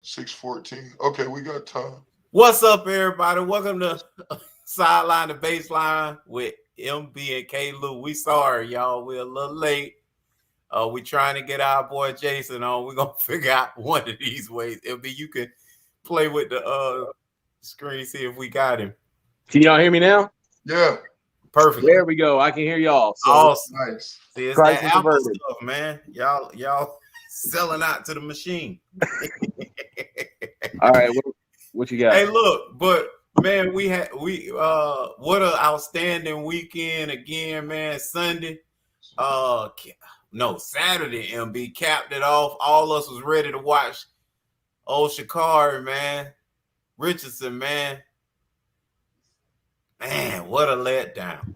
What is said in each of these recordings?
6:14. Okay, we got time. What's up, everybody? Welcome to Sideline to Baseline with MB and K. Lou. We sorry, y'all. We're a little late. We trying to get our boy Jason on. We're gonna figure out one of these ways. MB, you can play with the screen, see if we got him. Can y'all hear me now? Yeah. Perfect. There we go. I can hear y'all. So awesome. Nice. See, it's Christ that is Apple converted. stuff, man. Y'all selling out to the machine. all right, what you got? Hey, look, but man, what an outstanding weekend again, man. Sunday, Saturday, MB capped it off. All of us was ready to watch old Shakari, man. Richardson, man. Man, what a letdown.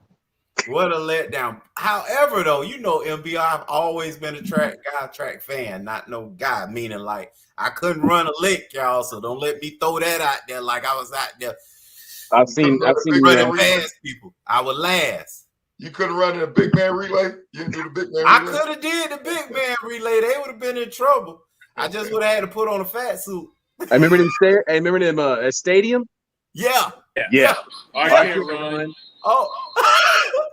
What a letdown. However, though, MB, I've always been a track fan, not no guy, meaning like I couldn't run a lick, y'all, so don't let me throw that out there like I was out there. I've seen running past people. I would last. You couldn't run in a big man relay? You didn't do the big man relay? I could have did the big man relay. They would have been in trouble. I just would have had to put on a fat suit. I remember them at stadium? Yeah. I can't run. Oh,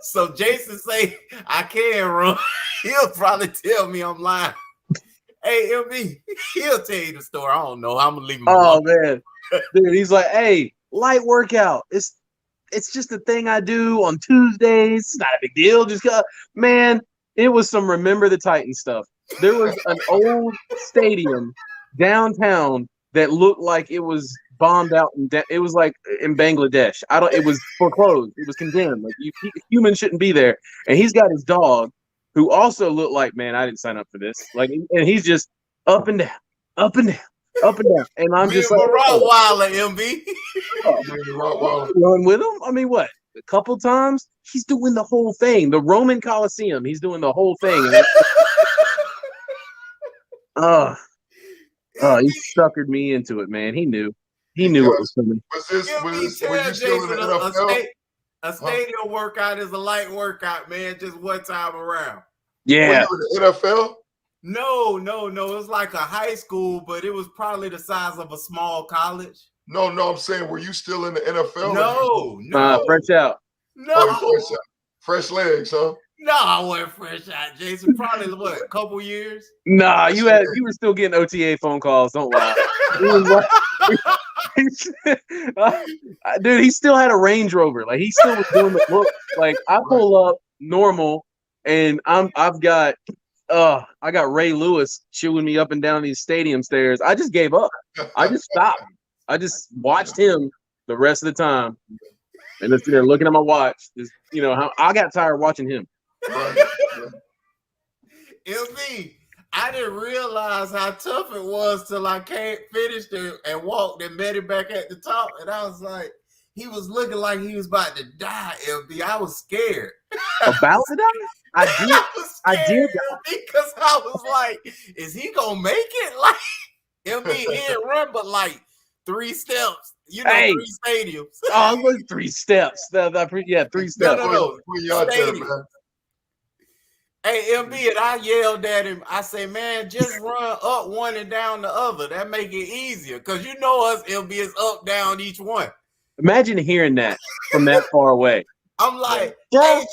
so Jason say I can run. He'll probably tell me I'm lying. Hey, MB, he'll tell you the story. I don't know. I'm gonna leave him alone. Man, dude, he's like, hey, light workout. It's just a thing I do on Tuesdays. It's not a big deal. Just man, it was some Remember the Titans stuff. There was an old stadium downtown that looked like it was bombed out, and it was like in Bangladesh. It was foreclosed. It was condemned. Like humans shouldn't be there. And he's got his dog, who also looked like, man, I didn't sign up for this. Like, and he's just up and down, up and down, up and down. And I'm just like, Rottweiler, MB. Run with him. I mean, what? A couple times he's doing the whole thing. The Roman Coliseum. He's doing the whole thing. He suckered me into it, man. He knew. He knew what was coming. Were you still in the NFL? A stadium workout is a light workout, man. Just one time around. Yeah. Were you in the NFL? No. It was like a high school, but it was probably the size of a small college. No. I'm saying, were you still in the NFL? No. Fresh out. No. Fresh legs, huh? No, I wasn't fresh out, Jason. Probably a couple years. Nah, you were still getting OTA phone calls. Don't lie. Dude, he still had a Range Rover. Like, he still was doing the look. Like, I pull up normal, and I got Ray Lewis chewing me up and down these stadium stairs. I just gave up. I just stopped. I just watched him the rest of the time, and just there looking at my watch. Just, how I got tired watching him. LB, I didn't realize how tough it was till I finished it and walked and met him back at the top. And I was like, he was looking like he was about to die, LB. I was scared. About to die? I did. Because I was like, is he going to make it? Like, LB, he didn't run but like 3 steps. 3 stadiums. Oh, it was 3 steps. 3 steps. No. Hey, MB, and I yelled at him. I say, man, just run up one and down the other. That make it easier. Because you know us, MB, is up, down each one. Imagine hearing that from that far away. I'm like, hey,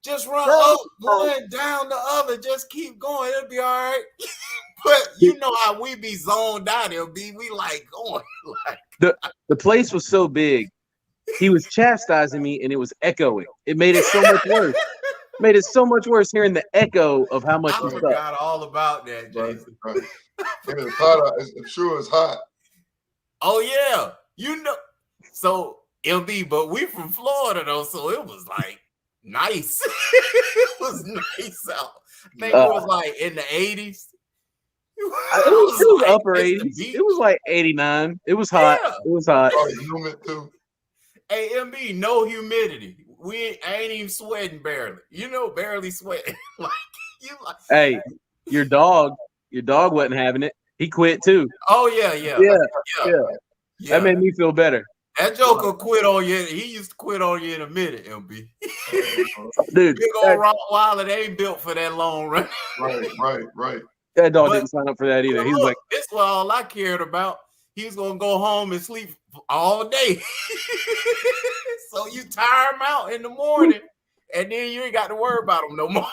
just run up one, down the other. Just keep going. It'll be all right. But you know how we be zoned out, LB. We like going. The place was so big. He was chastising me, and it was echoing. It made it so much worse. Made it so much worse hearing the echo of how much I forgot all about that, Jason. Right. It's hot. I'm sure it's hot. Oh yeah, So LB, but we from Florida though, so it was like nice. It was nice out. I think it was like in the 80s. It was like upper 80s. It was like 89. It was hot. Yeah. It was hot. Oh, humid too. Hey, MB, no humidity. I ain't even sweating barely. Barely sweating. Hey, your dog wasn't having it. He quit too. Oh yeah. That made me feel better. That joker quit on you. He used to quit on you in a minute, MB. Dude, big old Rottweiler, they ain't built for that long run. Right. That dog But- didn't sign up for that either. He's Look, like, this was all I cared about. He's gonna go home and sleep all day. So you tire him out in the morning, and then you ain't got to worry about him no more.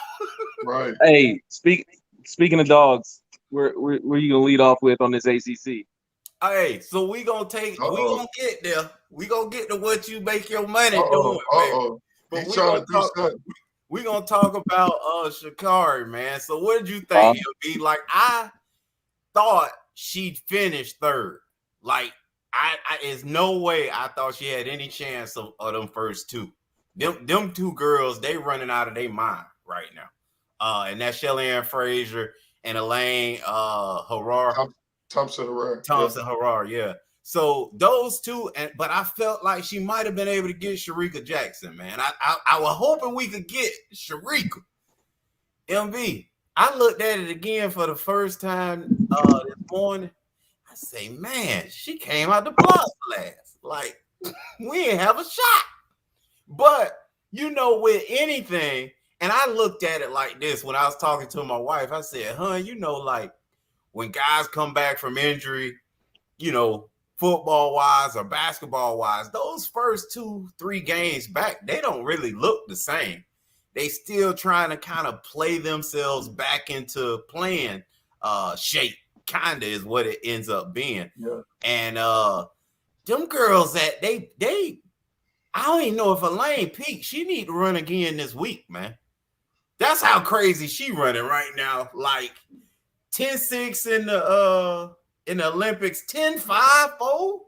Right. hey, speaking of dogs, where you gonna lead off with on this ACC? Hey, so we gonna get there. We gonna get to what you make your money doing, baby. But He's trying to do something. we gonna talk about Sha'Carri, man. So what did you think? Be like, I thought she'd finish third. Like, I there's no way I thought she had any chance of them first two. Them two girls, they running out of their mind right now. And that's Shelly Ann Frazier and Elaine Harrar. Thompson Harrar, yeah. So those two, but I felt like she might have been able to get Shericka Jackson, man. I was hoping we could get Shericka. MB, I looked at it again for the first time this morning. I say, man, she came out the blocks last. Like, we didn't have a shot. But, you know, with anything, and I looked at it like this when I was talking to my wife. I said, you know, like, when guys come back from injury, you know, football-wise or basketball-wise, those first 2-3 games back, they don't really look the same. They still trying to kind of play themselves back into playing shape, kind of is what it ends up being. Yeah. And them girls that they I don't even know if Elaine peaked. She need to run again this week, man. That's how crazy she running right now. Like 10-6 in the Olympics, 10-5-4.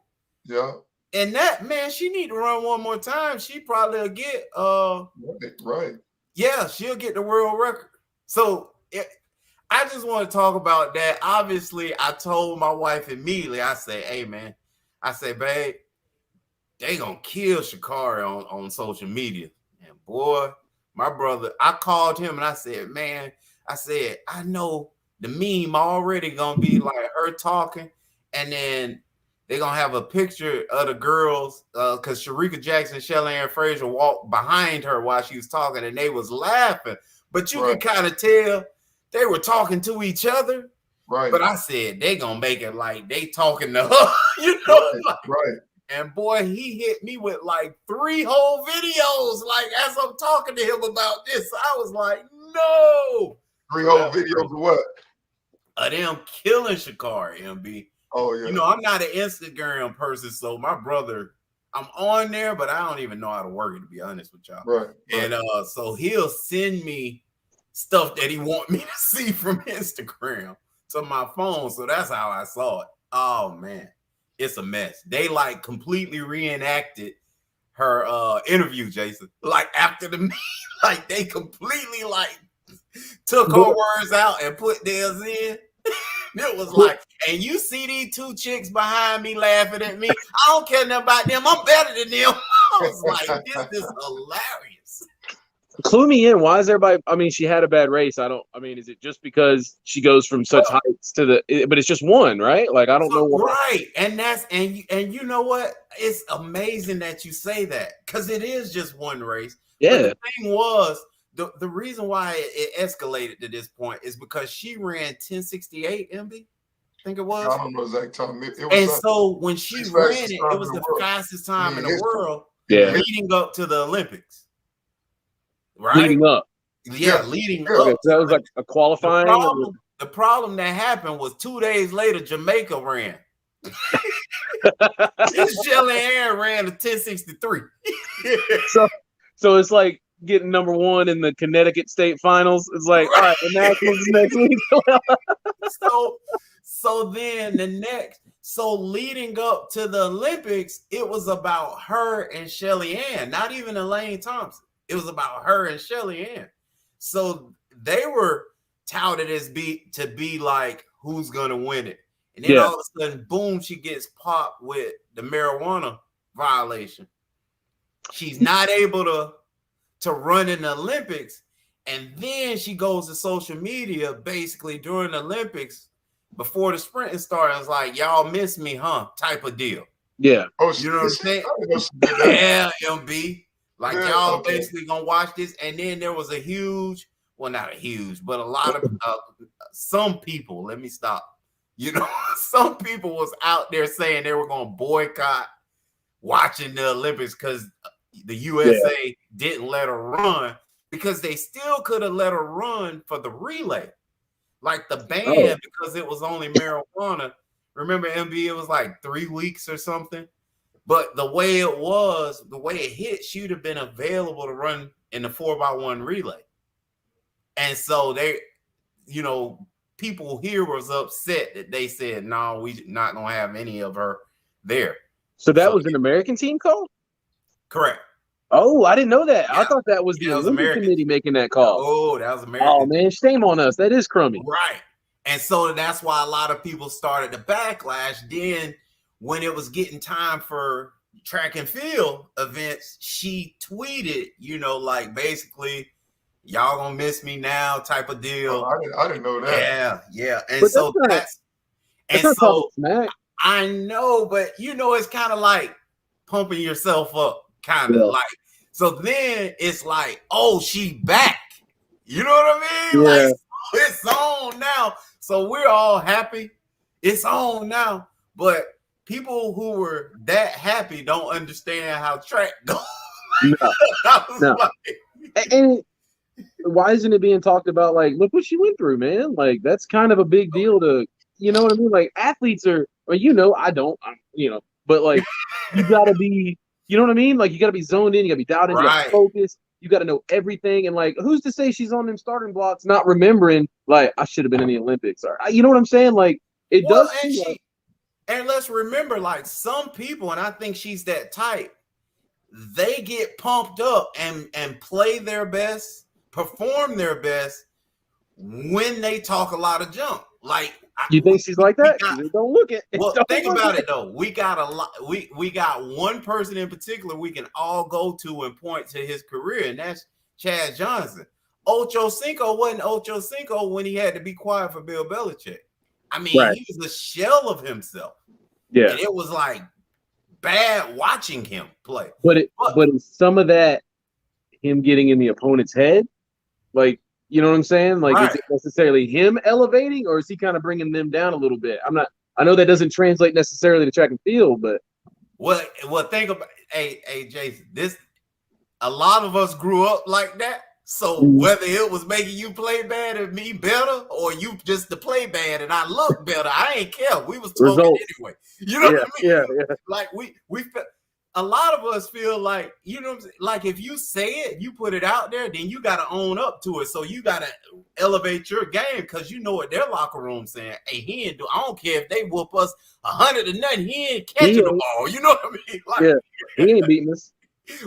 Yeah. And that, man, she need to run one more time. She probably will get right. Yeah, she'll get the world record. So I just want to talk about that. Obviously, I told my wife immediately, I say, hey, man, I say, babe, they gonna kill Sha'Carri on social media. And boy, my brother, I called him and I said, man, I know the meme already gonna be like her talking, and then they're gonna have a picture of the girls because Shericka Jackson and Shelly Ann Frazier walked behind her while she was talking, and they was laughing. But you could kind of tell they were talking to each other. Right. But I said they gonna make it like they talking to her, you know? Right. And boy, he hit me with like 3 whole videos, like as I'm talking to him about this. I was like, no. 3 whole videos of what? Of them killing Sha'Carri, MB. Oh, yeah. You know, I'm not an Instagram person, so my brother, I'm on there, but I don't even know how to work it, to be honest with y'all. Right. And so he'll send me stuff that he want me to see from Instagram to my phone. So that's how I saw it. Oh, man. It's a mess. They like completely reenacted her interview, Jason. Like after the meeting, like they completely like took her words out and put theirs in. It was like, and you see these 2 chicks behind me laughing at me. I don't care nothing about them. I'm better than them. I was like, this is hilarious. Clue me in. Why is everybody? I mean, she had a bad race. Is it just because she goes from such heights to but it's just one, right? Like, I don't know why. Right. And that's, and you know what? It's amazing that you say that because it is just one race. Yeah. But the thing was, the reason why it escalated to this point is because she ran 10:68, MB. I think it was. I don't know exact time. It was and so when she ran it, it was the fastest time in the world leading up to the Olympics. Right? Leading up. Yeah, leading up. Okay, so that was like a qualifying. The problem that happened was 2 days later, Jamaica ran. Shelly Ann ran a 10:63. So it's like getting number 1 in the Connecticut State Finals. It's like, all right, the Nationals next week. So then leading up to the Olympics, it was about her and Shelly Ann, not even Elaine Thompson. It was about her and Shelly Ann. So they were touted as to be like, who's gonna win it? And then all of a sudden, boom, she gets popped with the marijuana violation. She's not able to run in the Olympics. And then she goes to social media basically during the Olympics before the sprinting started. It's like, y'all miss me, huh? Type of deal. Yeah. Oh, you know what I'm saying? Yeah, MB. Like, y'all basically gonna watch this. And then there was a huge, well, not a huge, but a lot of some people. Let me stop. You know, some people was out there saying they were going to boycott watching the Olympics because the USA didn't let her run, because they still could have let her run for the relay. Like the ban, because it was only marijuana. Remember, NBA was like 3 weeks or something. But the way it hit, she would have been available to run in the 4x1 relay. And so they, you know, people here was upset that they said, no, we not going to have any of her there. So that was an American team call? Correct. Oh, I didn't know that. Yeah. I thought that was the Olympic Committee making that call. Oh, that was American. Oh, man, shame on us. That is crummy. Right. And so that's why a lot of people started the backlash. Then when it was getting time for track and field events, she tweeted, you know, like basically, y'all gonna miss me now type of deal. I didn't know that. Yeah. And but so that's so I know, but you know, it's kind of like pumping yourself up, kind of like. So then it's like, oh, she back. You know what I mean? Yeah. Like, it's on now. So we're all happy. It's on now. But people who were that happy don't understand how track goes. No. And why isn't it being talked about? Like, look what she went through, man. Like, that's kind of a big deal to, you know what I mean? Like, athletes are, or, you know, but like, you gotta be, you know what I mean? Like, you gotta be zoned in, you gotta be dialed in, you gotta focus, you gotta know everything. And like, who's to say she's on them starting blocks, not remembering, like, I should have been in the Olympics, or you know what I'm saying? Like, it does. And let's remember, like, some people, and I think she's that type, they get pumped up and play their best, perform their best when they talk a lot of junk. Like, you think she's like that? Don't look at it. Well, think about it though. We got a lot. We got one person in particular we can all go to and point to his career, and that's Chad Johnson. Ocho Cinco wasn't Ocho Cinco when he had to be quiet for Bill Belichick. I mean, he was a shell of himself. Yeah, and it was like bad watching him play. But is some of that him getting in the opponent's head, like, you know what I'm saying? Like, is it necessarily him elevating, or is he kind of bringing them down a little bit? I know that doesn't translate necessarily to track and field, but well, think about, hey, Jason, a lot of us grew up like that. So whether it was making you play bad and me better, or you just to play bad and I look better, I ain't care. We was talking anyway. You know what I mean? Yeah. Like we a lot of us feel like, you know what I'm saying? Like, if you say it, you put it out there, then you got to own up to it. So you got to elevate your game, because you know what their locker room saying. Hey, he ain't do. I don't care if they whoop us 100-0. He ain't catching the ball. You know what I mean? Like, he ain't beating us.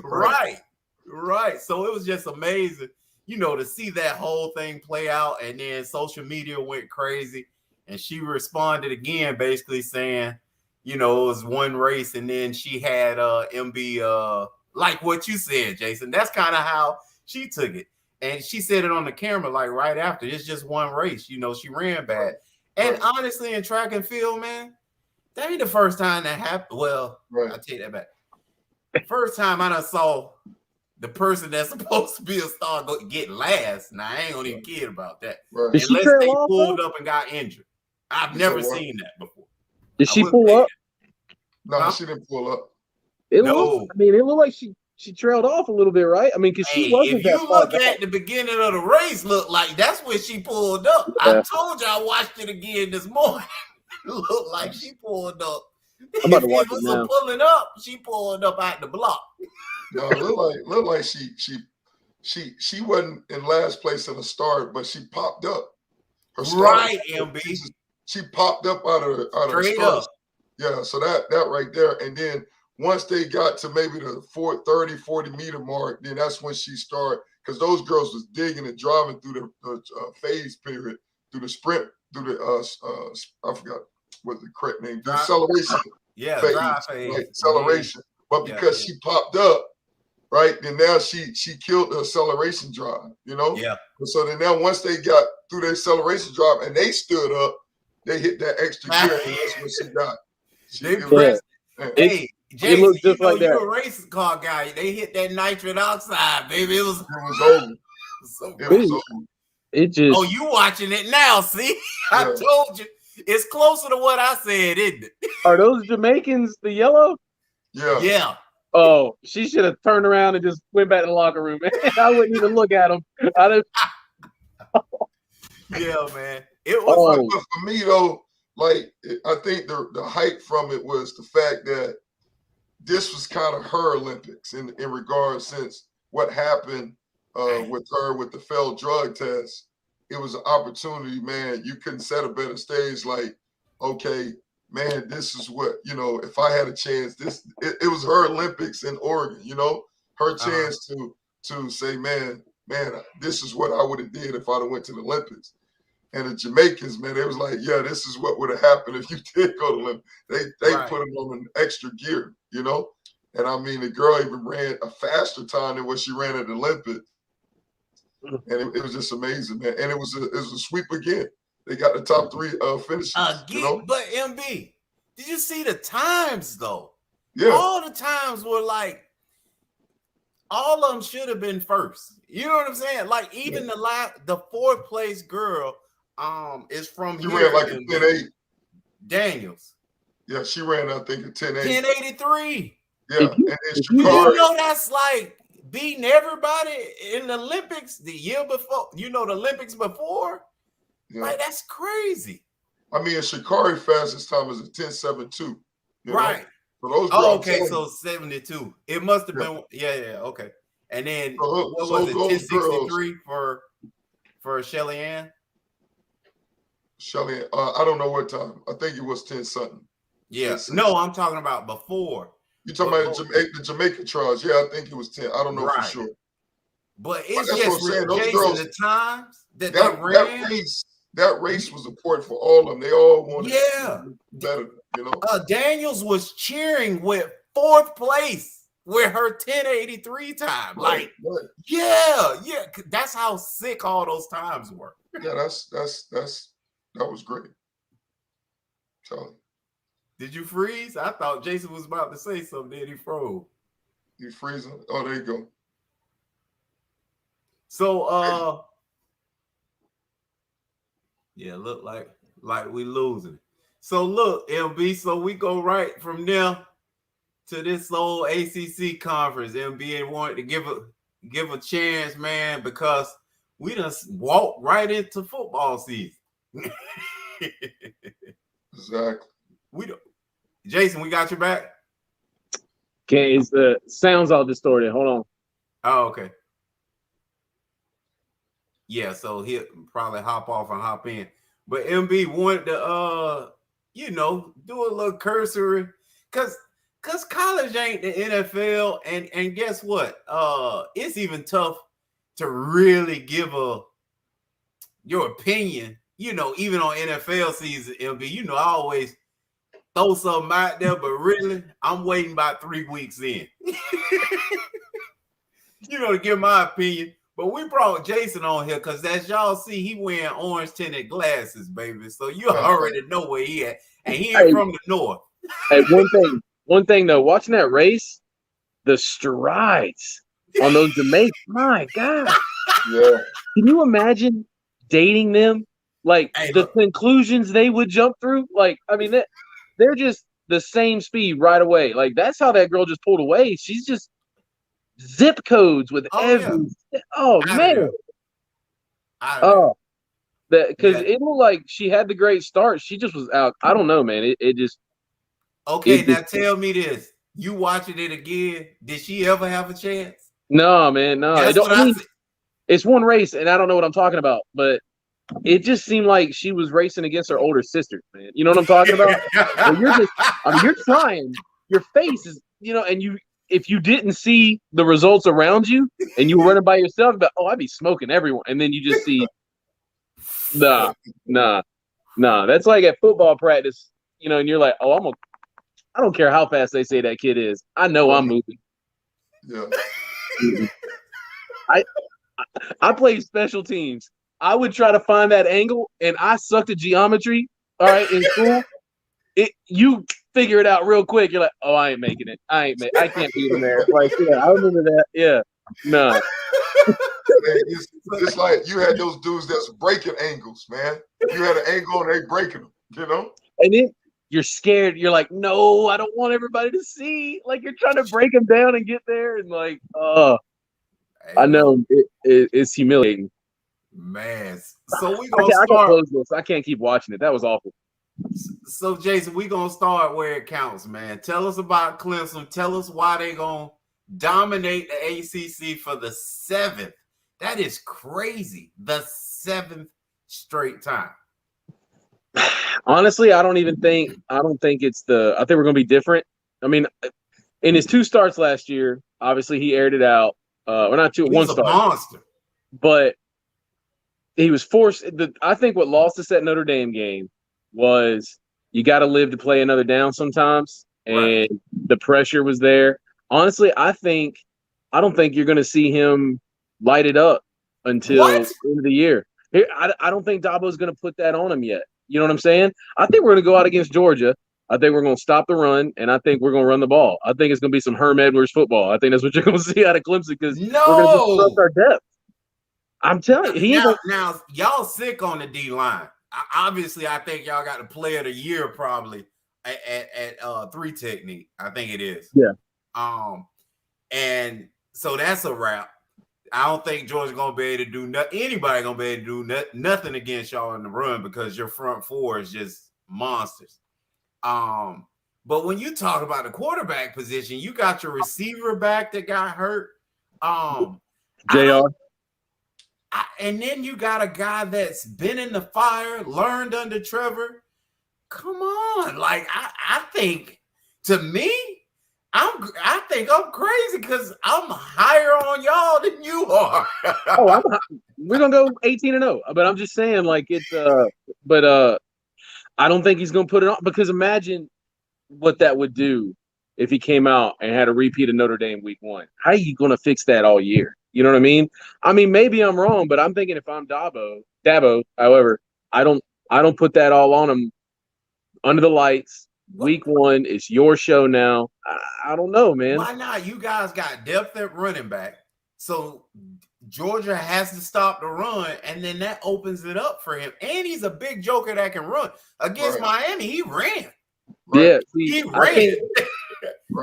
Right. So it was just amazing, you know, to see that whole thing play out. And then social media went crazy, and she responded again, basically saying, you know, it was one race, and then she had MB like what you said, Jason. That's kind of how she took it. And she said it on the camera, like right after. It's just one race. You know, she ran bad. And honestly, in track and field, man, that ain't the first time that happened. Well, I'll take that back. The first time I done saw the person that's supposed to be a star get last. Now, I ain't gonna even kid about that. Unless they pulled up and got injured. I've never seen that before. Did she pull up? No, she didn't pull up. It looked like she trailed off a little bit, right? I mean, because she wasn't if you look at the beginning of the race, look like that's when she pulled up. I told you, I watched it again this morning. It looked like she pulled up. I'm about to watch it now. Pulling up, she pulled up out the block. No, look like she wasn't in last place in the start, but she popped up. Her right, MB. She popped up out of the start. Yeah, so that right there. And then once they got to maybe the 40 meter mark, then that's when she started, because those girls was digging and driving through the phase period, through the sprint, through the I forgot what the correct name, the acceleration. Yeah, phase, drive phase. right? Acceleration. But because she popped up, right, then now she killed the acceleration drive, you know? Yeah. So then now once they got through the acceleration drive and they stood up, they hit that extra gear, and that's what she got. Hey, Jason, it looked just like that. You're a race car guy. They hit that nitric oxide, baby. It was over. So it was over. It just. Oh, you watching it now? See, I told you it's closer to what I said, isn't it? Are those Jamaicans the yellow? Yeah. Oh, she should have turned around and just went back to the locker room. I wouldn't even look at them. Yeah, man. It was. But for me though, like I think the hype from it was the fact that this was kind of her Olympics in regards, since what happened with her with the failed drug test. It was an opportunity, man. You couldn't set a better stage. Like, okay, man, this is what, if I had a chance, it was her Olympics in Oregon, her chance to say, man, this is what I would have did if I'd have went to the Olympics. And the Jamaicans, man, it was like, yeah, this is what would have happened if you did go to the Olympics. They put them on an extra gear, And I mean, the girl even ran a faster time than what she ran at the Olympics. And it was just amazing, man. And it was a sweep again. They got the top 3 finishes. But MB, did you see the times though? Yeah. All the times were like, all of them should have been first. You know what I'm saying? Like even the 4th place girl is from she here. Ran like a 10.8. Daniels. Yeah, she ran, I think, a 10.8. 10.83. Yeah, and you know that's like beating everybody in the Olympics the year before. The Olympics before. Yeah. Like that's crazy. I mean, Sha'Carri fastest time is a 10.72. Right. So those okay, so 72. It must have been. Yeah. Okay. And then what was it? 10.63 for Shelly Ann. Shelly, I don't know what time. I think it was 10 something. Yeah. No, I'm talking about before. You talking about the Jamaica trials? Yeah, I think it was 10. I don't know for sure. But it's just Jason, the times that they ran. That race was important for all of them. They all wanted to be better, Daniels was cheering with 4th place with her 10.83 time. Like, yeah. That's how sick all those times were. Yeah, that was great. So, did you freeze? I thought Jason was about to say something. Then he froze. You freezing? Oh, there you go. So, yeah, look like we losing. So look, MB, so we go right from there to this old ACC conference. MB wanted to give a chance, man, because we just walked right into football season. Exactly. Jason, we got your back. Okay, it's the sounds all distorted. Hold on. Oh, okay. Yeah, so he'll probably hop off and hop in. But MB wanted to do a little cursory because college ain't the NFL, and guess what? It's even tough to really give your opinion, even on NFL season, MB. I always throw something out there, but really, I'm waiting about 3 weeks in. To give my opinion. But we brought Jason on here because as y'all see, he wearing orange tinted glasses, baby. So you already know where he at. And he ain't from the north. Hey, one thing though, watching that race, the strides on those Jamaicans, my God. Yeah. Can you imagine dating them? Like the conclusions they would jump through? Like, I mean, they're just the same speed right away. Like, that's how that girl just pulled away. She's just zip codes with every. Yeah. Oh man! Because it looked like she had the great start. She just was out. I don't know, man. It just. Okay, now tell me this: you watching it again? Did she ever have a chance? No, man. No. It's one race, and I don't know what I'm talking about, but it just seemed like she was racing against her older sister, man. You know what I'm talking about? You're trying. Your face is, and you. If you didn't see the results around you and you were running by yourself, but I'd be smoking everyone. And then you just see, nah. That's like at football practice, and you're like, I don't care how fast they say that kid is. I know I'm moving. Yeah. I played special teams. I would try to find that angle, and I sucked at geometry. All right, in school, you figure it out real quick. You're like, oh, I ain't making it. I can't be in there. Like, yeah, I remember that. Yeah, no. It's like you had those dudes that's breaking angles, man. You had an angle and they breaking them, you know? And then you're scared. You're like, no, I don't want everybody to see. Like you're trying to break them down and get there. And like, I know it's humiliating. Man. So we gonna I can start. close this. I can't keep watching it. That was awful. So Jason, we gonna start where it counts, man. Tell us about Clemson. Tell us why they gonna dominate the ACC for the 7th. That is crazy. The 7th straight time. Honestly, I don't think it's I think we're gonna be different. I mean, in his 2 starts last year, obviously he aired it out. Or not 2, He's 1 a start. Monster. But he was forced. I think what lost us that Notre Dame game was you got to live to play another down sometimes, and the pressure was there. Honestly, I don't think you're going to see him light it up until the end of the year. I don't think Dabo's going to put that on him yet. You know what I'm saying? I think we're going to go out against Georgia. I think we're going to stop the run, and I think we're going to run the ball. I think it's going to be some Herm Edwards football. I think that's what you're going to see out of Clemson because we're going to disrupt our depth. I'm telling you. Now, y'all sick on the D-line. Obviously, I think y'all got the player of the year probably at 3 technique. I think it is. Yeah. And so that's a wrap. I don't think Georgia's gonna be able to do nothing. Anybody gonna be able to do nothing against y'all in the run because your front 4 is just monsters. But when you talk about the quarterback position, you got your receiver back that got hurt. JR. And then you got a guy that's been in the fire, learned under Trevor. Come on. Like, I think, to me, I think I'm crazy because I'm higher on y'all than you are. We're going to go 18-0. But I'm just saying, like, I don't think he's going to put it on because imagine what that would do if he came out and had a repeat of Notre Dame week 1. How are you going to fix that all year? You know what I mean? I mean, maybe I'm wrong, but I'm thinking if I'm Dabo, however, I don't put that all on him under the lights. Week 1, it's your show now. I don't know, man. Why not? You guys got depth at running back. So Georgia has to stop the run, and then that opens it up for him. And he's a big joker that can run. Against Miami, he ran. Yeah, he ran.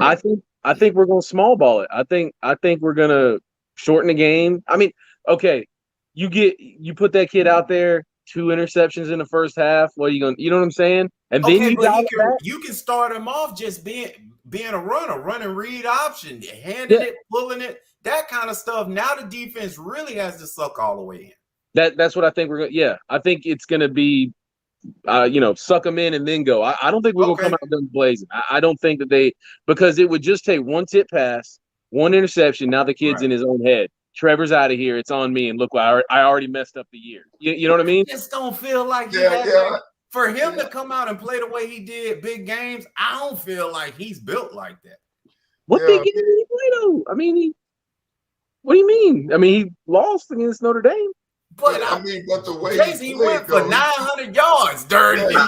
I think we're going to small ball it. I think we're going to shorten the game. I mean, okay, you put that kid out there, 2 interceptions in the first half. What are you going? You know what I'm saying? And then you can start him off just being a runner, run and read option, handing it, pulling it, that kind of stuff. Now the defense really has to suck all the way in. That's what I think we're going. Yeah, I think it's going to be, suck them in and then go. I don't think we're going to come out guns blazing. I don't think that because it would just take 1 tip pass, 1 interception. Now the kid's in his own head. Trevor's out of here. It's on me. And look, I already messed up the year. You know what I mean? I just don't feel like for him to come out and play the way he did big games. I don't feel like he's built like that. What big game did he play though? I mean, what do you mean? I mean, he lost against Notre Dame. But but the way he went for 900 yards during he like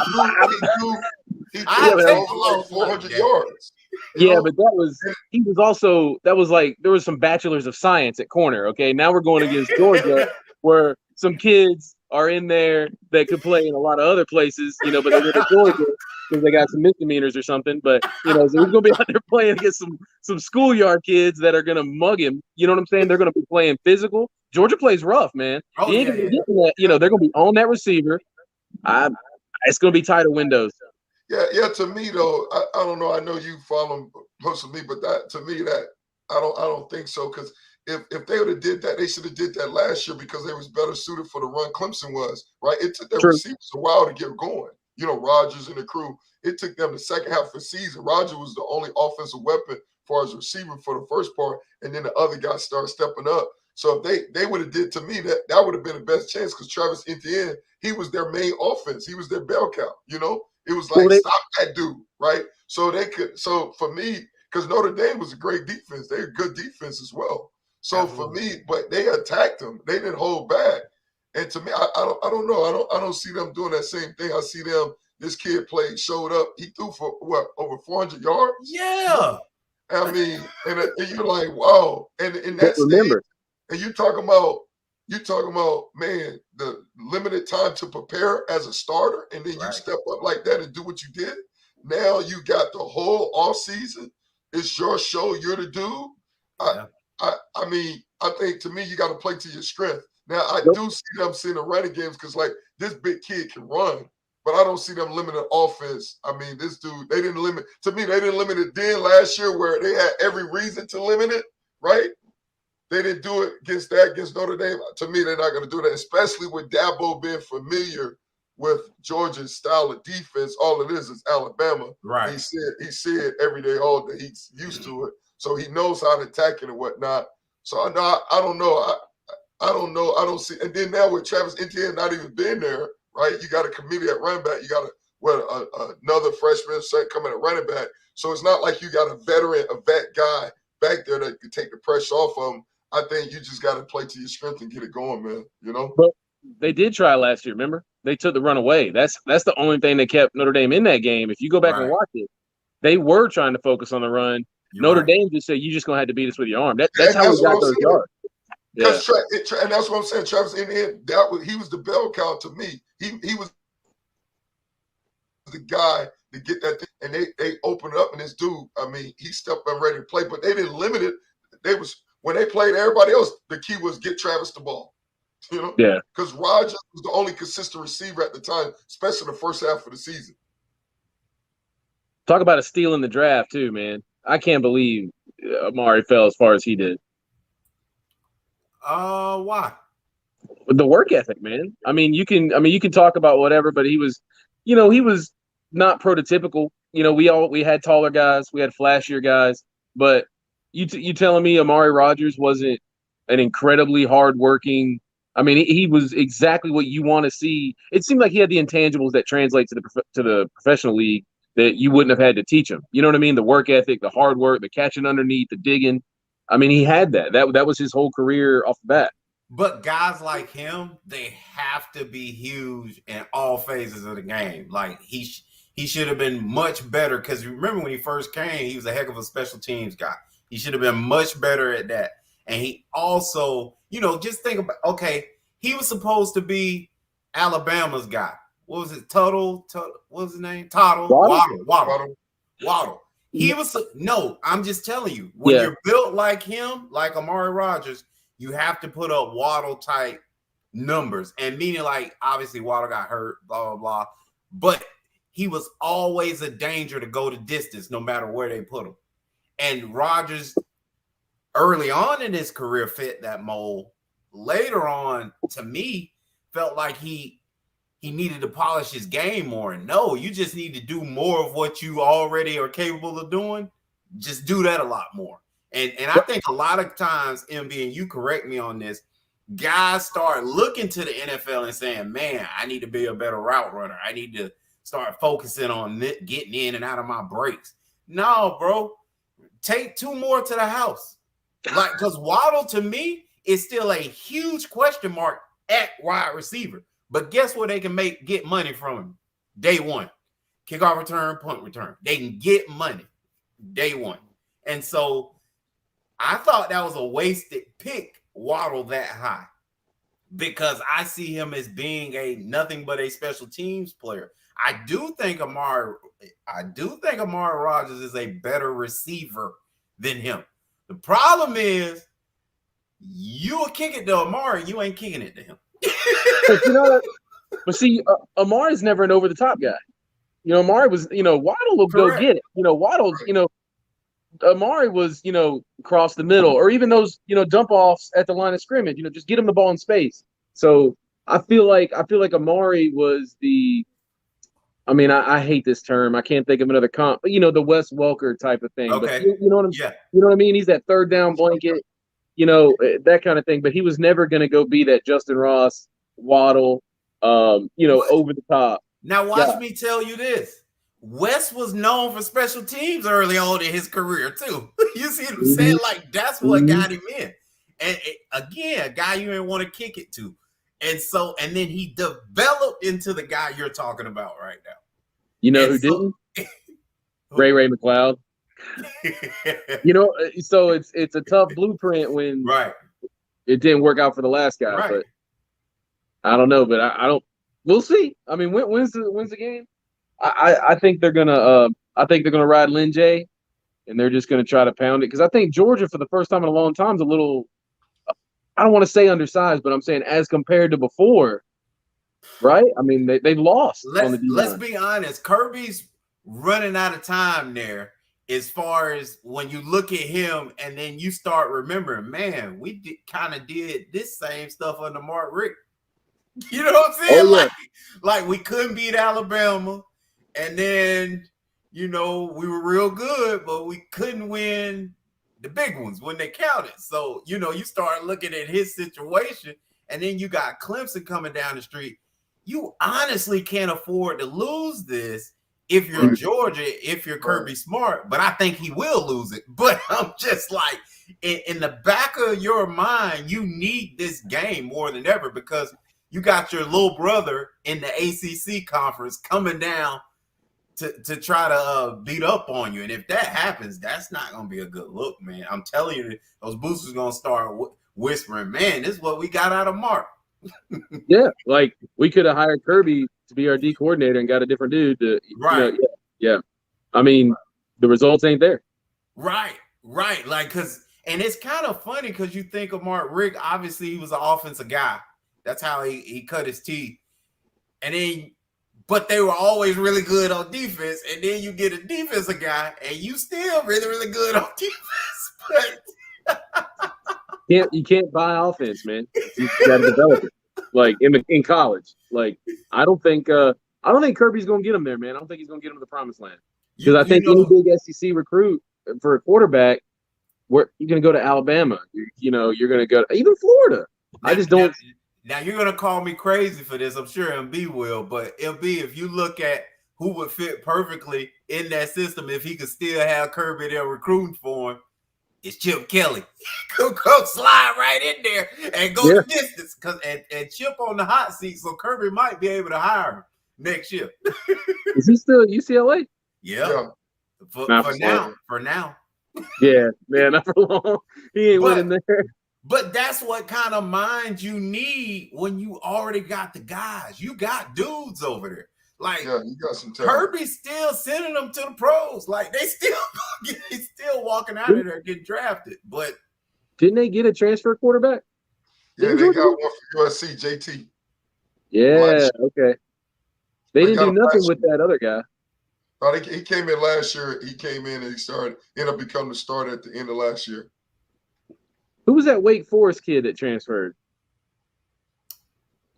400 yards. Yeah, but that was like there was some bachelors of science at corner. Okay, now we're going against Georgia, where some kids are in there that could play in a lot of other places, but they're going to Georgia because they got some misdemeanors or something. But so he's going to be out there playing against some schoolyard kids that are going to mug him. You know what I'm saying? They're going to be playing physical. Georgia plays rough, man. He ain't gonna be getting that, they're going to be on that receiver. It's going to be tighter windows. Yeah. To me though, I don't know. I know you follow him close to me, but I don't think so. Because if they would have did that, they should have did that last year because they was better suited for the run. Clemson was right. It took their receivers a while to get going. Rodgers and the crew. It took them the second half of the season. Rodgers was the only offensive weapon as far as receiver for the first part, and then the other guys started stepping up. So if they would have did to me that would have been the best chance because Travis Etienne, he was their main offense. He was their bell cow. It was like stop that dude, right? So they could. So for me, because Notre Dame was a great defense, they're a good defense as well. So for me, but they attacked them. They didn't hold back. And to me, I don't know. I don't see them doing that same thing. I see them. This kid showed up. He threw for over 400 yards. Yeah. I mean, and you're like, wow. And in that And you talking about man, the limited time to prepare as a starter, and then you step up like that and do what you did. Now you got the whole off season. It's your show. You're the dude. I mean, I think to me, you got to play to your strength. Now, I do see them seeing the running games because, like, this big kid can run, but I don't see them limiting offense. I mean, this dude, they didn't limit it then last year where they had every reason to limit it, right? They didn't do it against Notre Dame. To me, they're not going to do that, especially with Dabo being familiar with Georgia's style of defense. All it is Alabama. Right. He said every day, all day. He's used to it. So he knows how to attack it and whatnot. So I don't know. I don't know. I don't see. And then now with Travis Etienne not even being there, right? You got a committee at running back. You got another freshman coming at running back. So it's not like you got a vet guy back there that could take the pressure off of him. I think you just got to play to your strength and get it going, man. You know. But they did try last year. Remember, they took the run away. That's the only thing that kept Notre Dame in that game. If you go back and watch it, they were trying to focus on the run. Notre Dame just said, "You just gonna have to beat us with your arm." That's how we got those yards. Yeah. And that's what I'm saying. Travis Etienne, he was the bell cow to me. He was the guy to get that thing, and they opened up, and this dude, I mean, he stepped up ready to play, but they didn't limit it. When they played everybody else, the key was get Travis the ball. You know? Yeah. Because Rogers was the only consistent receiver at the time, especially the first half of the season. Talk about a steal in the draft, too, man. I can't believe Amari fell as far as he did. Why? The work ethic, man. I mean, you can talk about whatever, but he was not prototypical. You know, we had taller guys, we had flashier guys, but you telling me Amari Rogers wasn't an incredibly hardworking? I mean, he was exactly what you want to see. It seemed like he had the intangibles that translate to the professional league that you wouldn't have had to teach him. You know what I mean? The work ethic, the hard work, the catching underneath, the digging. I mean, he had that. That was his whole career off the bat. But guys like him, they have to be huge in all phases of the game. Like he should have been much better because remember when he first came, he was a heck of a special teams guy. He should have been much better at that. And he also, just think about, okay, he was supposed to be Alabama's guy. What was it? Tuttle? What was his name? Waddle. He was I'm just telling you, when you're built like him, like Amari Rogers, you have to put up Waddle type numbers. And meaning like obviously Waddle got hurt, blah, blah, blah. But he was always a danger to go the distance no matter where they put him. And Rogers early on in his career fit that mold. Later on, to me, felt like he needed to polish his game more. And no, you just need to do more of what you already are capable of doing. Just do that a lot more. And I think a lot of times, MB, and you correct me on this, guys start looking to the NFL and saying, man, I need to be a better route runner. I need to start focusing on getting in and out of my breaks. No, bro, take two more to the house. Like, because Waddle, to me, is still a huge question mark at wide receiver. But guess what they can get money from him? Day one. Kickoff return, punt return. They can get money day one. And so I thought that was a wasted pick, Waddle that high, because I see him as being nothing but a special teams player. I do think Amari Rogers is a better receiver than him. The problem is you will kick it to Amari, you ain't kicking it to him. But see, Amari's never an over-the-top guy. Amari was, Waddle will go get it. Waddle, Amari was, across the middle, or even those, dump offs at the line of scrimmage. Just get him the ball in space. So I feel like Amari was the. I mean, I hate this term. I can't think of another comp, but the Wes Welker type of thing. Okay. But you know what I mean? He's that third down blanket, that kind of thing. But he was never going to go be that Justin Ross, Waddle, over the top. Now watch me tell you this. Wes was known for special teams early on in his career too. You see what I'm saying? Like that's what got him in. And again, a guy you didn't want to kick it to. And then he developed into the guy you're talking about right now. Who didn't? Ray McLeod. So it's a tough blueprint when it didn't work out for the last guy. Right. But I don't know. But I don't. We'll see. I mean, when's the game? I think they're gonna. I think they're gonna ride Lin J, and they're just gonna try to pound it because I think Georgia for the first time in a long time is a little. I don't want to say undersized, but I'm saying as compared to before, right? I mean, they lost. Let's be honest. Kirby's running out of time there as far as when you look at him and then you start remembering, man, we kind of did this same stuff under Mark Richt. You know what I'm saying? Oh, yeah. Like we couldn't beat Alabama, and then we were real good, but we couldn't win the big ones when they counted. So you start looking at his situation, and then you got Clemson coming down the street. You honestly can't afford to lose this if you're Georgia, if you're Kirby Smart, but I think he will lose it. But I'm just like, in the back of your mind, you need this game more than ever because you got your little brother in the ACC conference coming down to try to beat up on you. And if that happens, that's not going to be a good look, man. I'm telling you, those boosters going to start whispering, man, this is what we got out of Mark. Yeah, like we could have hired Kirby to be our D coordinator and got a different dude to yeah. I mean, the results ain't there. Right. Like, and it's kind of funny because you think of Mark Richt, obviously he was an offensive guy. That's how he cut his teeth. And then, but they were always really good on defense. And then you get a defensive guy and you still really, really good on defense. But you can't buy offense, man. You got to develop it. Like in college, like I don't think Kirby's gonna get him there, man. I don't think he's gonna get him to the promised land because I think any big SEC recruit for a quarterback, where you're gonna go to Alabama, you're gonna go to, even Florida. I just don't. Now you're gonna call me crazy for this. I'm sure MB will, but MB, if you look at who would fit perfectly in that system, if he could still have Kirby there recruiting for him, it's Chip Kelly. Go slide right in there and go the distance. And Chip on the hot seat, so Kirby might be able to hire him next year. Is he still at UCLA? Yeah. For now. Yeah, man, not for long. He ain't winning there. But that's what kind of mind you need when you already got the guys. You got dudes over there. Like, you got some talent. Kirby's still sending them to the pros. Like, he's still walking out of there getting drafted. But didn't they get a transfer quarterback? Yeah, they got one for USC, JT. Yeah, okay. They didn't do nothing with that other guy. Oh, he came in last year. He came in and ended up becoming the starter at the end of last year. Who was that Wake Forest kid that transferred?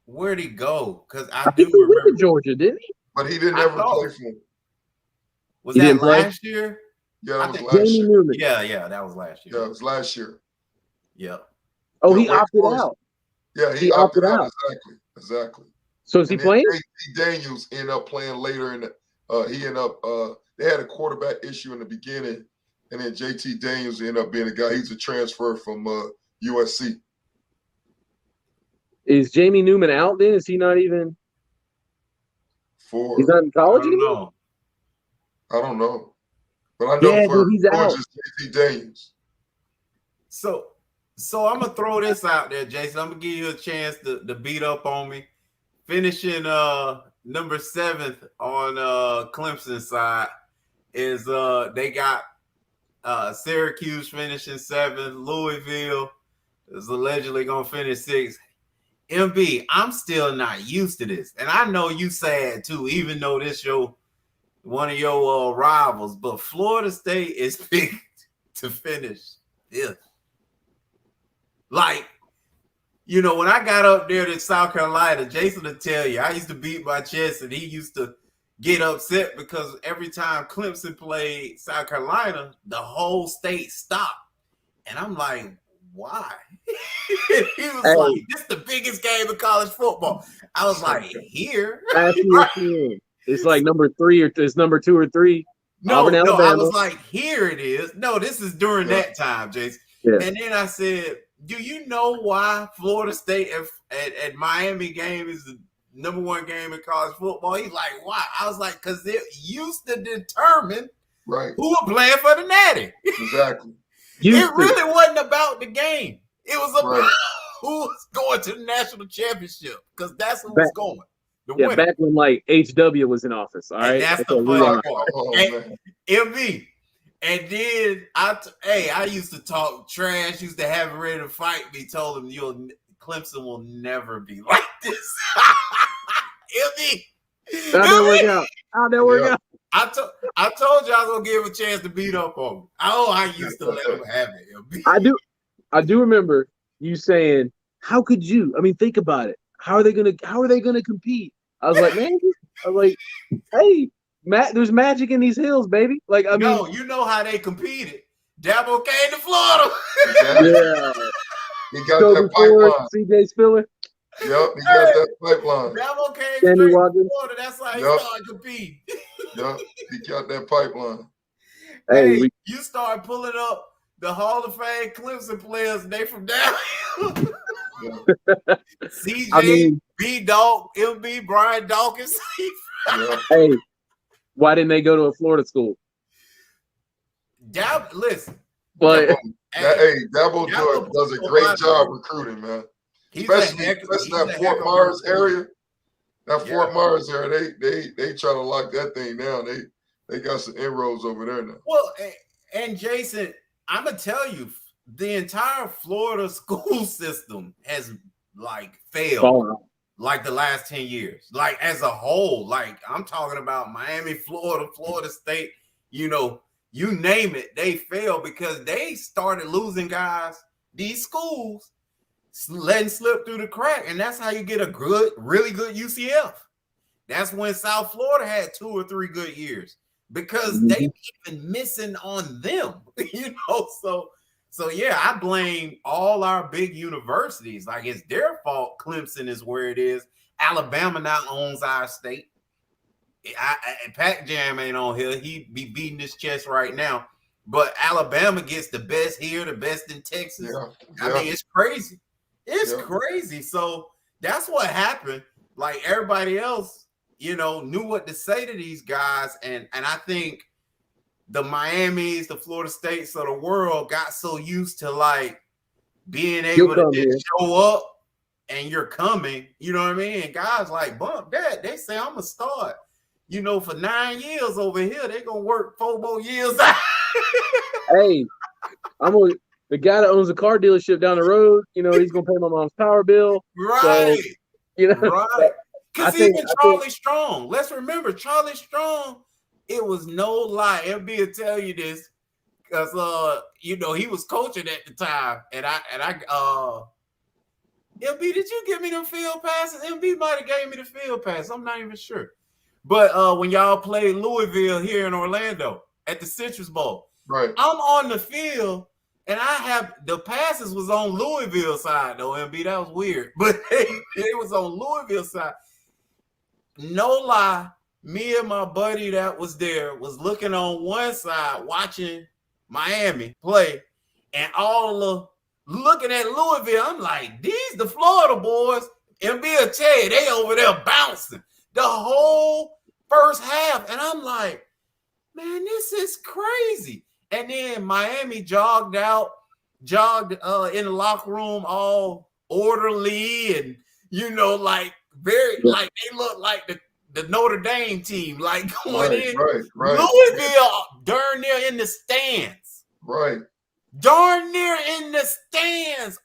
Where'd he go? Because I think he went to Georgia, didn't he? But he didn't ever play for him. Was that last year? Yeah, that was last year. Newman. Yeah, that was last year. Yeah, it was last year. Yeah. Oh, he opted out. Yeah, he opted out. Exactly. So is he playing? JT Daniels ended up playing later in the he ended up they had a quarterback issue in the beginning, and then JT Daniels ended up being a guy. He's a transfer from USC. Is Jamie Newman out then? Is he not even he's not in college anymore? I don't know. But I know he's out. JT Daniels. So I'm gonna throw this out there, Jason. I'm gonna give you a chance to beat up on me. Finishing number 7th on Clemson side is they got Syracuse finishing 7th. Louisville is allegedly gonna finish 6th. MB, I'm still not used to this, and I know you sad too, even though this one of your rivals. But Florida State is picked to finish 5th. Like, when I got up there to South Carolina, Jason will tell you, I used to beat my chest, and he used to get upset because every time Clemson played South Carolina, the whole state stopped. And I'm like, why? He was like, this is the biggest game of college football. I was like, here? It's like number 3 or it's number 2 or 3. No, I was like, here it is. No, this is during that time, Jason. Yeah. And then I said, do you know why Florida State at Miami game is the number 1 game in college football? He's like, why? I was like, because it used to determine who were playing for the Natty. Exactly. It really wasn't about the game. It was about who's going to the national championship because that's who was going. The winner. Back when like HW was in office. All right, and that's the funny part. MB. And then I used to talk trash. Used to have him ready to fight me. Told him Clemson will never be like this. MB. How'd that work out? I told you I was gonna give him a chance to beat up on him. Oh, I used to let him have it. MB. I do remember you saying, "How could you?" I mean, think about it. How are they gonna compete? I was like, man. I was like, hey, there's magic in these hills, baby. Like, I mean, you know how they competed. Dabo came to Florida. Yeah. He got that pipeline. CJ Spiller. Yep, he got that pipeline. Dabo came straight to Florida. That's how he started competing. Yep, he got that pipeline. Hey, you start pulling up the Hall of Fame Clemson players, they from down here. Yeah. CJ, B-Dog, MB, Brian Dawkins. Hey, why didn't they go to a Florida school? Listen. But Dabo does a great job recruiting, man. Especially that Fort Myers area. That Fort Myers area, they try to lock that thing down. They got some inroads over there now. Well, and Jason, I'm gonna tell you, the entire Florida school system has like failed like the last 10 years, like as a whole. Like I'm talking about Miami, Florida, Florida State, you name it, they failed because they started losing guys, these schools letting slip through the crack. And that's how you get a really good UCF. That's when South Florida had 2 or 3 good years because they been missing on them, So yeah, I blame all our big universities. Like it's their fault. Clemson is where it is. Alabama now owns our state. Pac Jam ain't on here. He be beating his chest right now. But Alabama gets the best here, the best in Texas. I mean, it's crazy. It's crazy. So that's what happened. Like everybody else, knew what to say to these guys. And I think the Miamis, the Florida States of the world got so used to like being able to just show up and you're coming, you know what I mean? And guys like bump that. They say I'm gonna start, for 9 years over here. They're gonna work 4 more years out. Hey, the guy that owns a car dealership down the road, he's gonna pay my mom's power bill. Right. So, right. Because even Charlie Strong, let's remember Charlie Strong. It was no lie. MB will tell you this because he was coaching at the time, and I MB, did you give me the field passes? MB might have gave me the field pass. I'm not even sure. But when y'all played Louisville here in Orlando at the Citrus Bowl, right? I'm on the field, and I have the passes was on Louisville side though. MB, that was weird, but it was on Louisville side. No lie. Me and my buddy that was there was looking on one side watching Miami play and looking at Louisville. I'm like, these the Florida boys. And Bill tell you, they over there bouncing the whole first half. And I'm like, man, this is crazy. And then Miami jogged in the locker room all orderly and, like very, like they look like the Notre Dame team, like going in. Right. Louisville, darn near in the stands. Right. Darn near in the stands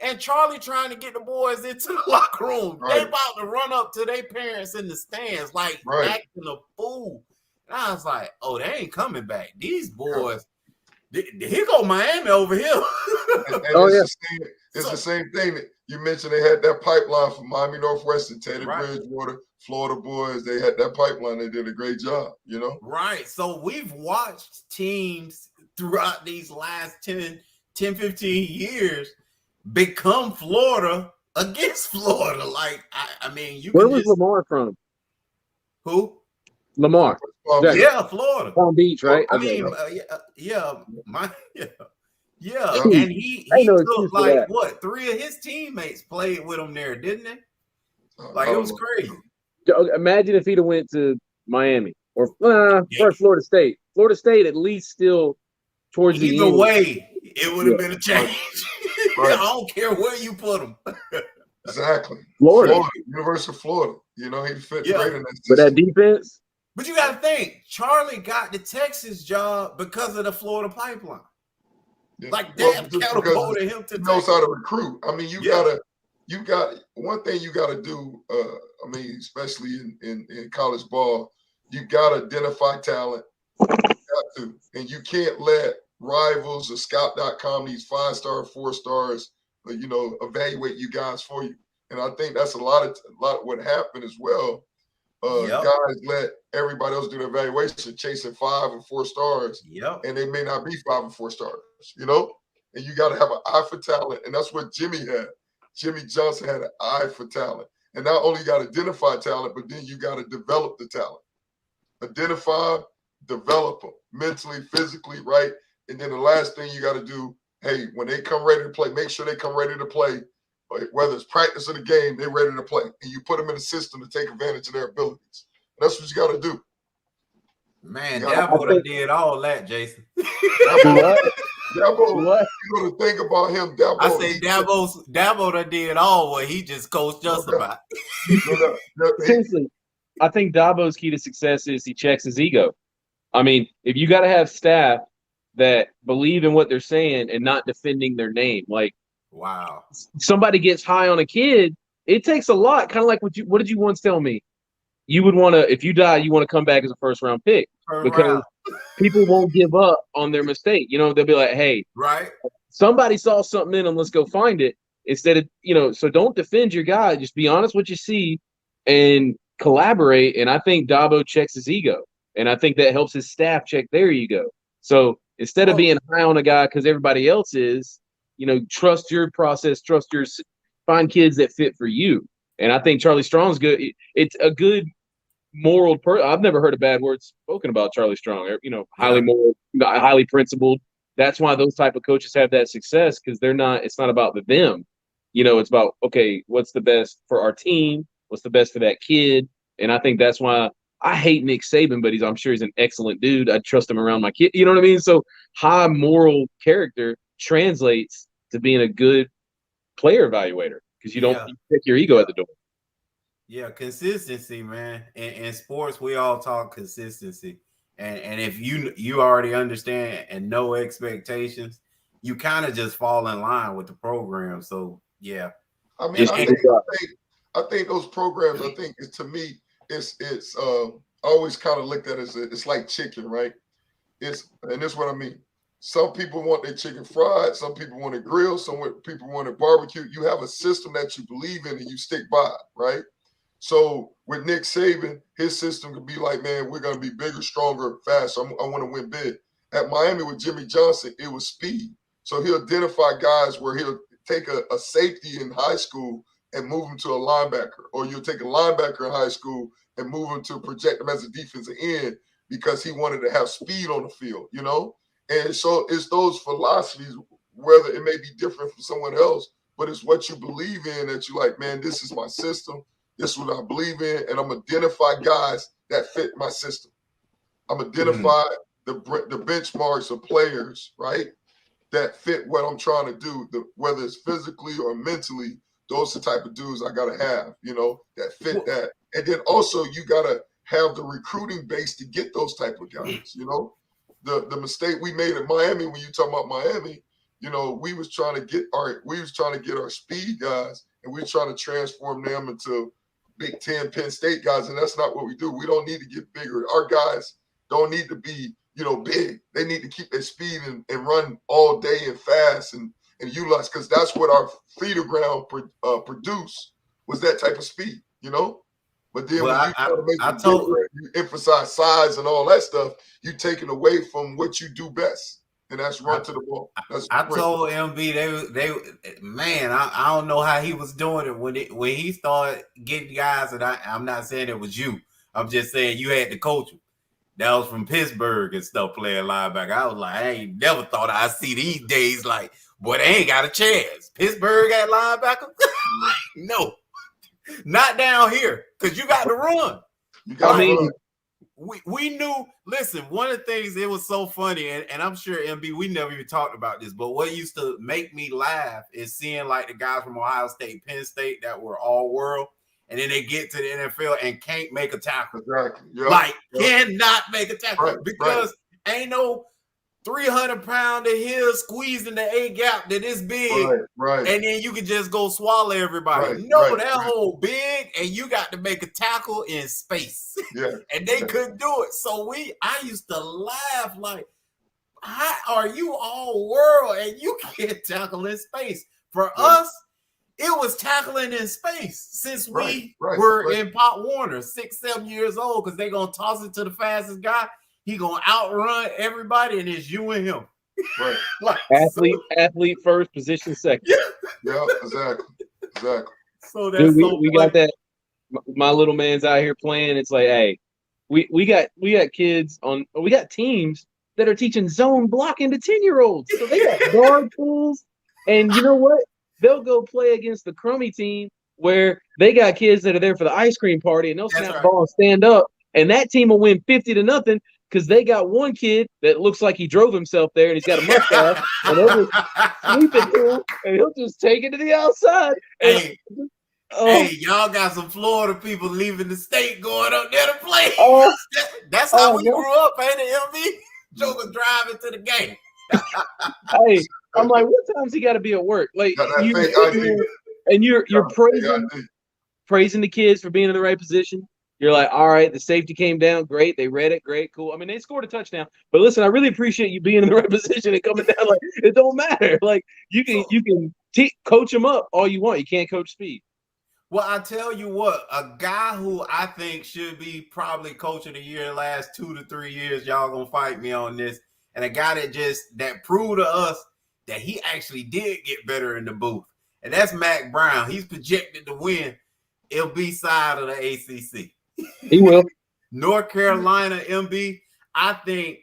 and Charlie trying to get the boys into the locker room. Right. They about to run up to their parents in the stands, like acting a fool. And I was like, oh, they ain't coming back. These boys, here go Miami over here. It's the same thing that you mentioned. They had that pipeline from Miami Northwestern, Teddy Bridgewater, Florida boys. They had that pipeline. They did a great job, Right. So we've watched teams throughout these last 10, 15 years become Florida against Florida. Like, I mean, where was Lamar from? Who? Lamar. Yeah, Florida. Palm Beach, right? I mean, and he took like what 3 of his teammates played with him there, didn't they? Like it was crazy. Imagine if he'd have went to Miami or Florida State. Florida State at least still towards the end. Either way, it would have been a change. I don't care where you put him. Exactly. Florida. University of Florida. You know, he fit great in that system. But that defense. But you got to think, Charlie got the Texas job because of the Florida pipeline. Yeah. Like that catapulted him to he knows how to recruit. I mean, you got one thing you gotta do, I mean, especially in college ball, you gotta identify talent. You got to. And you can't let rivals or scout.com, these 5-star, 4-stars, you know, evaluate you guys for you. And I think that's a lot of what happened as well. Guys let everybody else do the evaluation, chasing 5 or 4 stars, and they may not be 5 or 4 stars, you know? And you got to have an eye for talent, and that's what Jimmy had. Jimmy Johnson had an eye for talent. And not only you got to identify talent, but then you got to develop the talent. Identify, develop them mentally, physically, right? And then the last thing you got to do, hey, when they come ready to play, make sure they come ready to play. Whether it's practice or the game, they're ready to play. And you put them in a system to take advantage of their abilities. And that's what you got to do. Man, Dabo did all that, Jason. Dabo, you got to think about him. Dabo, I say Dabo that did all what he just coached us about. Seriously, I think Dabo's key to success is he checks his ego. I mean, if you got to have staff that believe in what they're saying and not defending their name, like, wow, somebody gets high on a kid, it takes a lot. Kind of like what did you once tell me? You would want to, if you die, you want to come back as a first-round pick because people won't give up on their mistake. You know, they'll be like, hey, right, somebody saw something in them, let's go find it. Instead of, you know, so don't defend your guy. Just be honest what you see and collaborate. And I think Dabo checks his ego. And I think that helps his staff check their ego. So instead of being high on a guy because everybody else is, you know, trust your process, find kids that fit for you. And I think Charlie Strong's good. It's a good moral person. I've never heard a bad word spoken about Charlie Strong. You know, highly moral, highly principled. That's why those type of coaches have that success because it's not about them. You know, it's about, okay, what's the best for our team? What's the best for that kid? And I think that's why I hate Nick Saban, but I'm sure he's an excellent dude. I trust him around my kid. You know what I mean? So high moral character translates to being a good player evaluator because you don't pick your ego at the door. Yeah, consistency, man. In sports, we all talk consistency. And if you already understand and know expectations, you kind of just fall in line with the program. So, yeah. I mean, I think those programs, to me, it's always kind of looked at as it's like chicken, right? And this is what I mean. Some people want their chicken fried. Some people want it grilled. Some people want it barbecued. You have a system that you believe in and you stick by, right? So with Nick Saban, his system could be like, man, we're going to be bigger, stronger, faster. I want to win big. At Miami with Jimmy Johnson, it was speed. So he'll identify guys where he'll take a safety in high school and move him to a linebacker. Or you'll take a linebacker in high school and move him to project him as a defensive end because he wanted to have speed on the field, you know? And so it's those philosophies, whether it may be different from someone else, but it's what you believe in that you're like, man, this is my system. This is what I believe in, and I'm identify guys that fit my system. I'm identify the benchmarks of players, right, that fit what I'm trying to do, whether it's physically or mentally. Those are the type of dudes I got to have, you know, that fit that. And then also you got to have the recruiting base to get those type of guys, you know. The mistake we made in Miami, when you talk about Miami, you know, we was trying to get our speed guys, and we were trying to transform them into Big Ten, Penn State guys, and that's not what we do. We don't need to get bigger. Our guys don't need to be, you know, big. They need to keep their speed and run all day and fast and utilize, because that's what our feeder ground produce was that type of speed, you know. But then when you try to make it bigger, you emphasize size and all that stuff, you taking away from what you do best, and that's run to the ball. I told MB they man, I don't know how he was doing it when he started getting guys, and I'm not saying it was you. I'm just saying you had to coach him. That was from Pittsburgh and stuff playing linebacker. I was like, I ain't never thought I'd see these days like, boy, they ain't got a chance. Pittsburgh at linebacker? No. Not down here, because you got to run. I mean, we knew. Listen, one of the things, it was so funny, and I'm sure MB, we never even talked about this, but what used to make me laugh is seeing like the guys from Ohio State, Penn State that were all world, and then they get to the NFL and can't make a tackle. Exactly. Yep. Like cannot make a tackle because right. ain't no 300-pounder here squeezing the A gap that is big, right. And then you can just go swallow everybody. That whole big, and you got to make a tackle in space. Yeah, and they couldn't do it. So I used to laugh like, how are you all world and you can't tackle in space? For us, it was tackling in space since we were in Pop Warner, 6-7 years old, because they're gonna toss it to the fastest guy. He gonna outrun everybody, and it's you and him. Right. Like, athlete first, position second. Yeah, exactly. So that's we got that. My little man's out here playing. It's like, hey, we got kids we got teams that are teaching zone blocking to 10-year-olds. So they got guard pools, and you know what? They'll go play against the crummy team where they got kids that are there for the ice cream party, and they'll snap the ball and stand up, and that team will win 50-0 because they got one kid that looks like he drove himself there, and he's got a mustache, and they'll just sweep it to him, and he'll just take it to the outside. Hey, y'all got some Florida people leaving the state going up there to play. That's how we grew up, ain't it, LB? Joker driving to the game. Hey, I'm like, what time's he got to be at work? Like, you're praising the kids for being in the right position. You're like, all right, the safety came down, great. They read it, great, cool. I mean, they scored a touchdown. But listen, I really appreciate you being in the right position and coming down. Like, it don't matter. Like, you can coach them up all you want. You can't coach speed. Well, I tell you what, a guy who I think should be probably coach of the year the last 2 to 3 years, y'all gonna fight me on this, and a guy that proved to us that he actually did get better in the booth, and that's Mac Brown. He's projected to win LB side of the ACC. He will. North Carolina, MB, I think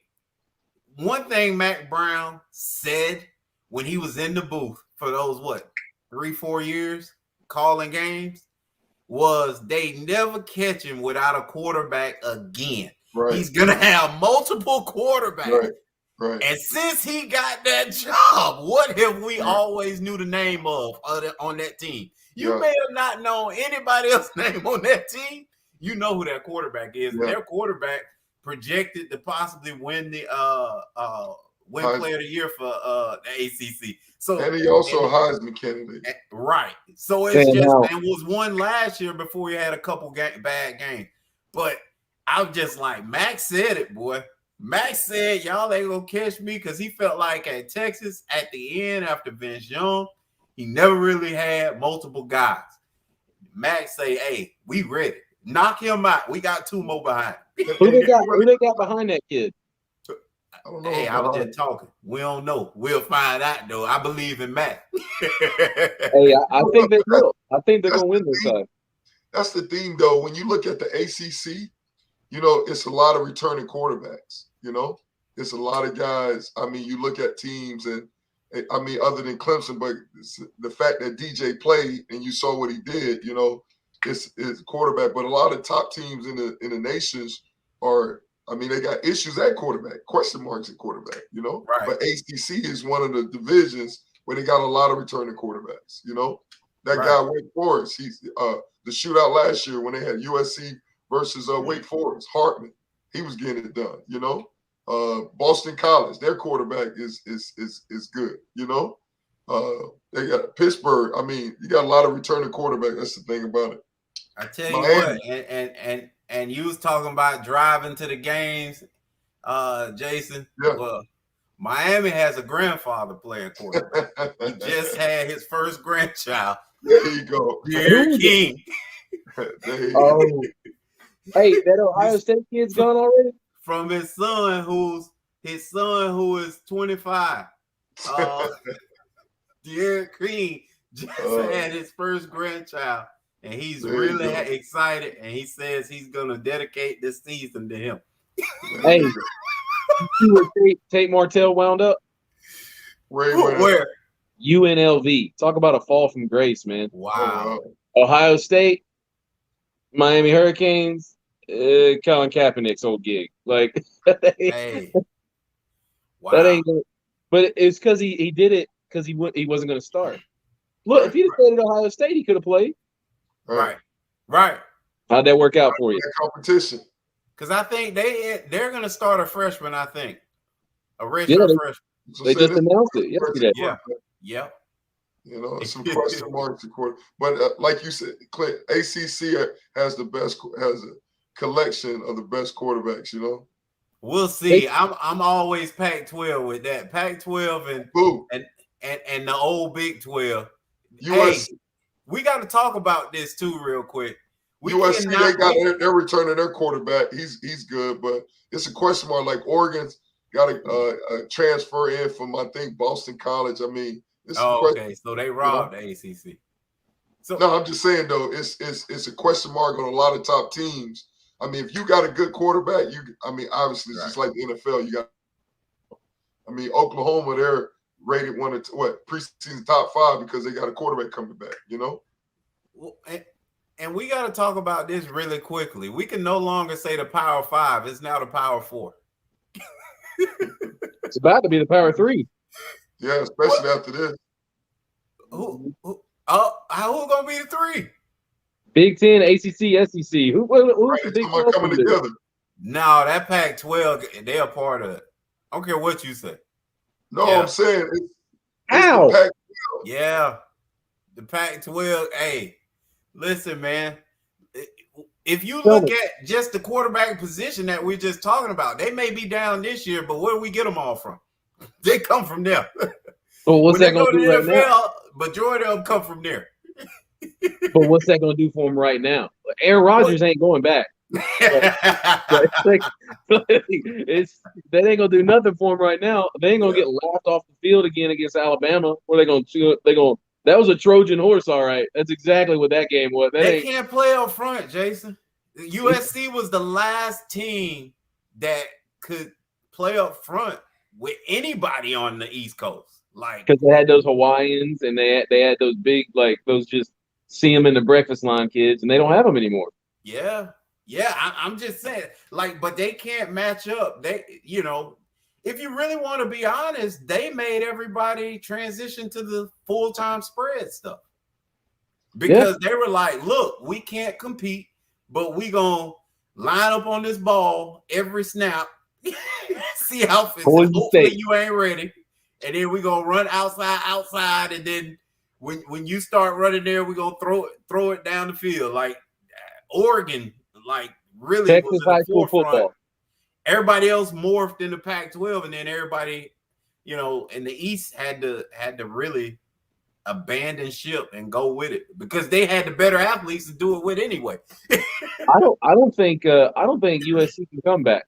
one thing Mac Brown said when he was in the booth for those, 3-4 years calling games, was they never catch him without a quarterback again. Right. He's going to have multiple quarterbacks. Right. And since he got that job, what have we always knew the name of on that team? You may have not known anybody else's name on that team. You know who that quarterback is. Their quarterback projected to possibly win the player of the year for the ACC. So, and he also Heisman candidate. Right. So it's and was one last year before he had a couple bad games. But I'm just like, Max said it, boy. Max said, y'all ain't gonna catch me, because he felt like at Texas at the end after Vince Young, he never really had multiple guys. Max say, hey, we ready. Knock him out. We got 2 more behind. Who they got behind that kid? I don't know. Hey, I was just talking. We don't know. We'll find out, though. I believe in Matt. Hey, I think they will. I think they're going to win this time. That's the thing, though. When you look at the ACC, it's a lot of returning quarterbacks. It's a lot of guys. I mean, you look at teams, and I mean, other than Clemson, but the fact that DJ played and you saw what he did, it's quarterback. But a lot of top teams in the nations are. I mean, they got issues at quarterback, question marks at quarterback, Right. But ACC is one of the divisions where they got a lot of returning quarterbacks, That guy, Wake Forest, he's the shootout last year when they had USC versus Wake Forest, Hartman, he was getting it done, Boston College, their quarterback is good, They got Pittsburgh. I mean, you got a lot of returning quarterbacks. That's the thing about it. I tell you what, and you was talking about driving to the games, Jason. Yeah. Well, Miami has a grandfather playing quarterback. He just had his first grandchild. There you go. Derek King. Oh. Hey, that Ohio State kid's gone already? From his son who is 25. Derek King just had his first grandchild. And he's really excited, and he says he's going to dedicate this season to him. Hey, you see where Tate Martell wound up? Where? UNLV. Talk about a fall from grace, man. Wow. Ohio State, Miami Hurricanes, Colin Kaepernick's old gig. Like, Hey, wow. That ain't. But it's because he did it because he wasn't going to start. Look, Right, if he'd have stayed at Ohio State, he could have played. Right. How'd that work out for you? Competition. Because I think they're going to start a freshman. I think a redshirt freshman. So they just announced it yesterday. Yeah. You know, some question marks. But like you said, Clint, ACC has a collection of the best quarterbacks. You know, we'll see. I'm always Pac-12 with that. Pac-12 and the old Big 12. Hey, we got to talk about this too, real quick. They're returning their quarterback. He's good, but it's a question mark. Like Oregon's got a transfer in from, I think, Boston College. I mean, okay, so they robbed the ACC. So no, I'm just saying though, it's a question mark on a lot of top teams. I mean, if you got a good quarterback, obviously it's just like the NFL. You got, Oklahoma, they're rated preseason top 5 because they got a quarterback coming back. You know. Well, and we got to talk about this really quickly. We can no longer say the Power 5. It's now the Power 4. It's about to be the Power 3. Yeah, especially after this. Who's gonna be the 3? Big 10, ACC, SEC. Who's the Big 12 coming together? No, that Pac-12, they're a part of it. I don't care what you say. No, I'm saying it's how? The Pac-12. Yeah, the Pac-12. Hey, listen, man. If you look at just the quarterback position that we're just talking about, they may be down this year, but where do we get them all from? They come from there. Well, what's that going to do right now? Majority of them come from there. But what's that going to do for them right now? Aaron Rodgers ain't going back. That ain't gonna do nothing for him right now. They ain't gonna get laughed off the field again against Alabama. Where they gonna that was a Trojan horse, all right. That's exactly what that game was. They can't play up front, Jason. USC was the last team that could play up front with anybody on the East Coast, like because they had those Hawaiians and they had those big those just see them in the breakfast line kids, and they don't have them anymore. Yeah, I'm just saying, but they can't match up. They, if you really want to be honest, they made everybody transition to the full-time spread stuff because they were like, look, we can't compete, but we gonna line up on this ball every snap, see how hopefully you ain't ready, and then we gonna run outside, and then when you start running there, we gonna throw it down the field. Like Oregon, really Texas was in high the school forefront. football. Everybody else morphed in the Pac-12, and then everybody, in the East had to really abandon ship and go with it because they had the better athletes to do it with anyway. I don't think USC can come back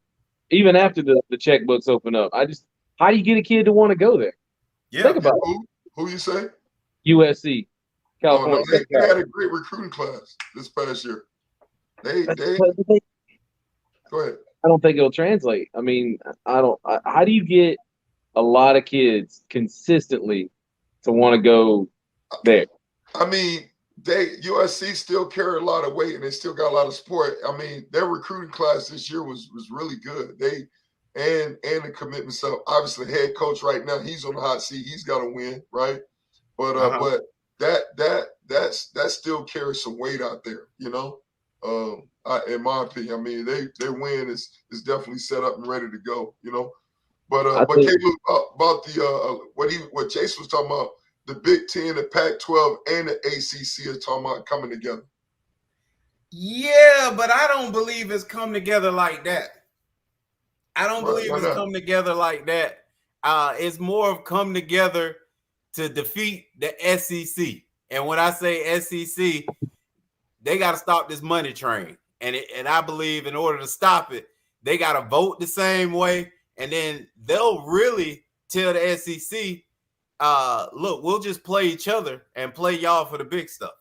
even after the checkbooks open up. How do you get a kid to want to go there? Yeah, think about who you say? USC, California. They had a great recruiting class this past year. They go ahead. I don't think it'll translate. I mean, how do you get a lot of kids consistently to want to go there? I mean, USC still carry a lot of weight and they still got a lot of support. I mean, their recruiting class this year was really good. And the commitment. So obviously, the head coach right now, he's on the hot seat. He's got to win, right? But but that still carries some weight out there, in my opinion. I mean, their win is definitely set up and ready to go, But Caleb, about the what Jason was talking about, the Big Ten, the Pac-12, and the ACC are talking about coming together. Yeah, but I don't believe it's come together like that. I don't believe it's come together like that. It's more of come together to defeat the SEC. And when I say SEC, they got to stop this money train. And I believe in order to stop it, they got to vote the same way. And then they'll really tell the SEC, look, we'll just play each other and play y'all for the big stuff.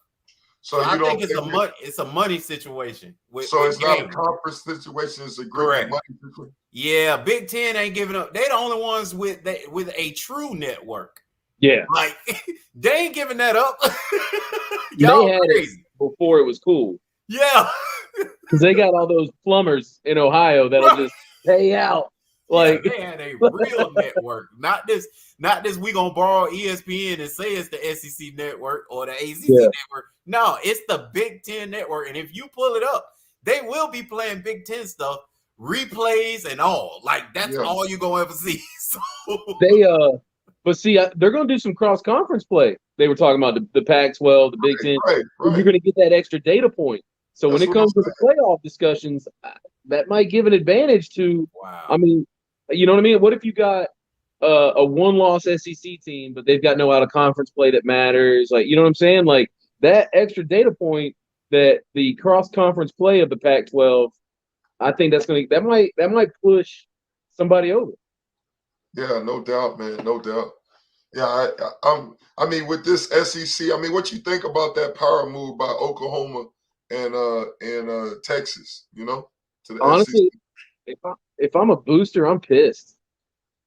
So I think it's a money situation. It's not a conference situation. It's a great money situation. Yeah, Big Ten ain't giving up. They the only ones with a true network. Yeah, they ain't giving that up. Y'all they had crazy. It before it was cool. Yeah, because they got all those plumbers in Ohio that'll just pay out. Like they had a real network, not this. We gonna borrow ESPN and say it's the SEC network or the ACC network. No, it's the Big Ten network, and if you pull it up, they will be playing Big Ten stuff, replays and all. Like that's all you're gonna ever see. So but see, they're gonna do some cross conference play. They were talking about the Pac-12, the Big Ten. Right. You're gonna get that extra data point. So when it comes to the playoff discussions, that might give an advantage to. Wow. I mean, you know what I mean? What if you got a one-loss SEC team, but they've got no out-of-conference play that matters? Like, you know what I'm saying? Like that extra data point that the cross-conference play of the Pac-12, I think that might push somebody over. Yeah, no doubt, man, no doubt. Yeah, I mean, with this SEC, I mean, what you think about that power move by Oklahoma and Texas? You know, to the honestly, SEC? If I'm a booster, I'm pissed.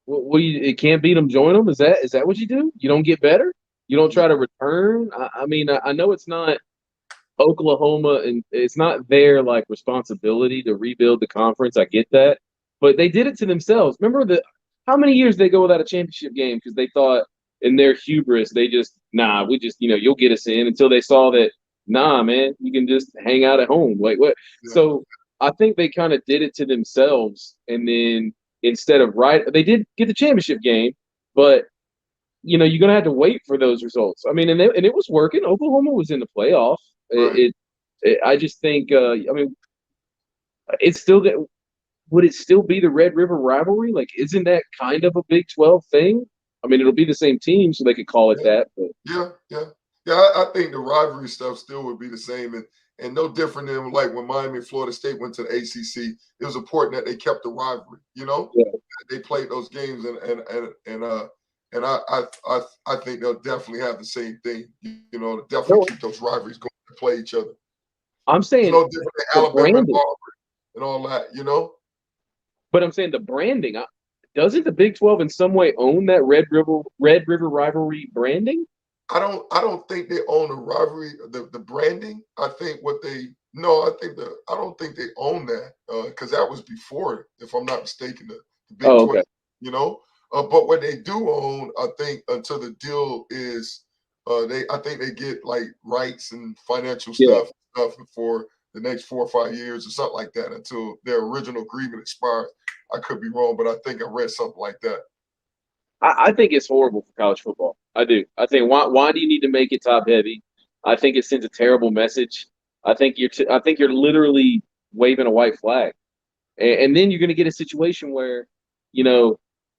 It can't beat them, join them? Is that what you do? You don't get better? You don't try to return? I mean, I know it's not Oklahoma and it's not their like responsibility to rebuild the conference. I get that, but they did it to themselves. Remember how many years they go without a championship game because they thought in their hubris we just you'll get us in, until they saw that man, you can just hang out at home. Like what? Yeah. So I think they kind of did it to themselves, and then instead of they did get the championship game, but you're gonna have to wait for those results. I mean, and it was working. Oklahoma was in the playoff. Right. I just think. I mean, it's still that. Would it still be the Red River rivalry? Like, isn't that kind of a Big 12 thing? I mean, it'll be the same team, so they could call it that. But. Yeah. I think the rivalry stuff still would be the same, and no different than like when Miami and Florida State went to the ACC. It was important that they kept the rivalry. They played those games, and I think they'll definitely have the same thing. Definitely keep those rivalries going to play each other. I'm saying it's no different than Alabama and Auburn and all that. But I'm saying the branding. Doesn't the Big 12 in some way own that Red River rivalry branding? I don't think they own the rivalry, the branding. I don't think they own that because that was before, if I'm not mistaken, the Big 12. Okay. But what they do own, I think, until the deal is, I think they get like rights and financial stuff for the next 4 or 5 years or something like that until their original agreement expires. I could be wrong, but I think I read something like that. I think it's horrible for college football. I do. I think why do you need to make it top heavy? I think it sends a terrible message. I think you're literally waving a white flag, and then you're going to get a situation where,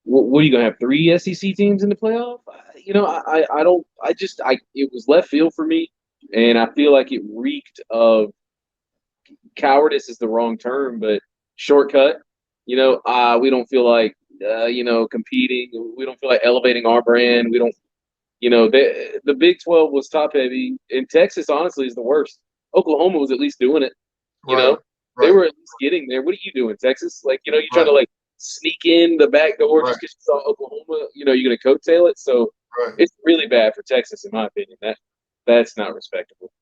what are you going to have 3 SEC teams in the playoff? It was left field for me, and I feel like it reeked of cowardice is the wrong term, but shortcut. We don't feel like competing. We don't feel like elevating our brand. We don't. The Big 12 was top heavy, and Texas honestly is the worst. Oklahoma was at least doing it. Right. They were at least getting there. What are you doing, Texas? Like, you're trying to like sneak in the back door just because you saw Oklahoma. You're going to coattail it. So it's really bad for Texas, in my opinion. That's not respectable.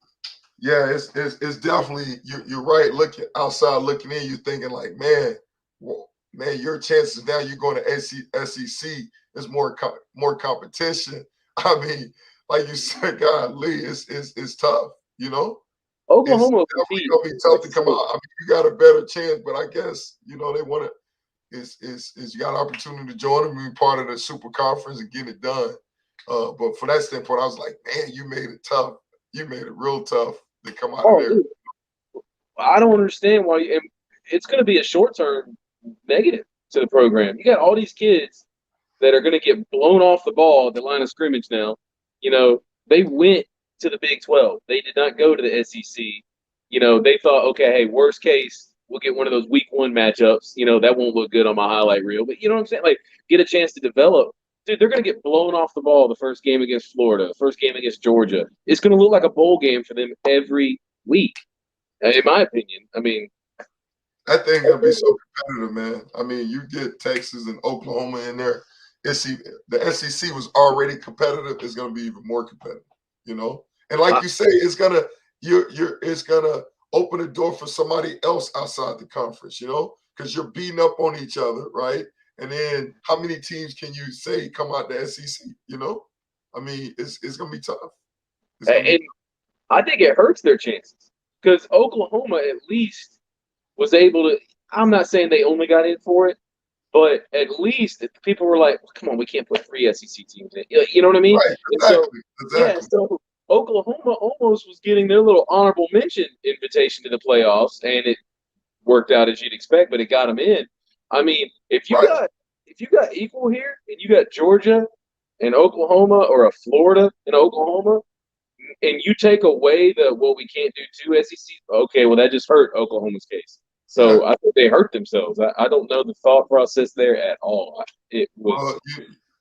Yeah, it's definitely you're right. Looking outside, looking in, you're thinking like, man, your chances now. You're going to SEC. There's more competition. I mean, like you said, golly, it's tough. Oklahoma it's definitely gonna be tough to come out. I mean, you got a better chance, but I guess they want to. Is you got an opportunity to join them, be part of the super conference and get it done. But for that standpoint, I was like, man, you made it tough. You made it real tough to come out of there. Dude. I don't understand why. It's going to be a short-term negative to the program. You got all these kids that are going to get blown off the ball at the line of scrimmage now. They went to the Big 12. They did not go to the SEC. They thought, okay, hey, worst case, we'll get one of those week 1 matchups. That won't look good on my highlight reel. But you know what I'm saying? Like, get a chance to develop. Dude, they're going to get blown off the ball the first game against Florida, first game against Georgia. It's going to look like a bowl game for them every week, in my opinion. I mean, that thing going to be so competitive, man. I mean, you get Texas and Oklahoma in there. The SEC was already competitive. It's going to be even more competitive, And like you say, it's gonna open the door for somebody else outside the conference, because you're beating up on each other, right? And then how many teams can you say come out the SEC? I mean, it's going to be tough. And I think it hurts their chances because Oklahoma at least was able to. I'm not saying they only got in for it, but at least people were like, "Come on, we can't put 3 SEC teams in." You know what I mean? Right, exactly. Yeah, so Oklahoma almost was getting their little honorable mention invitation to the playoffs, and it worked out as you'd expect, but it got them in. I mean, if you got equal here, and you got Georgia and Oklahoma, or a Florida and Oklahoma, and you take away we can't do 2 SEC. Okay, well that just hurt Oklahoma's case. So I think they hurt themselves. I don't know the thought process there at all. It was.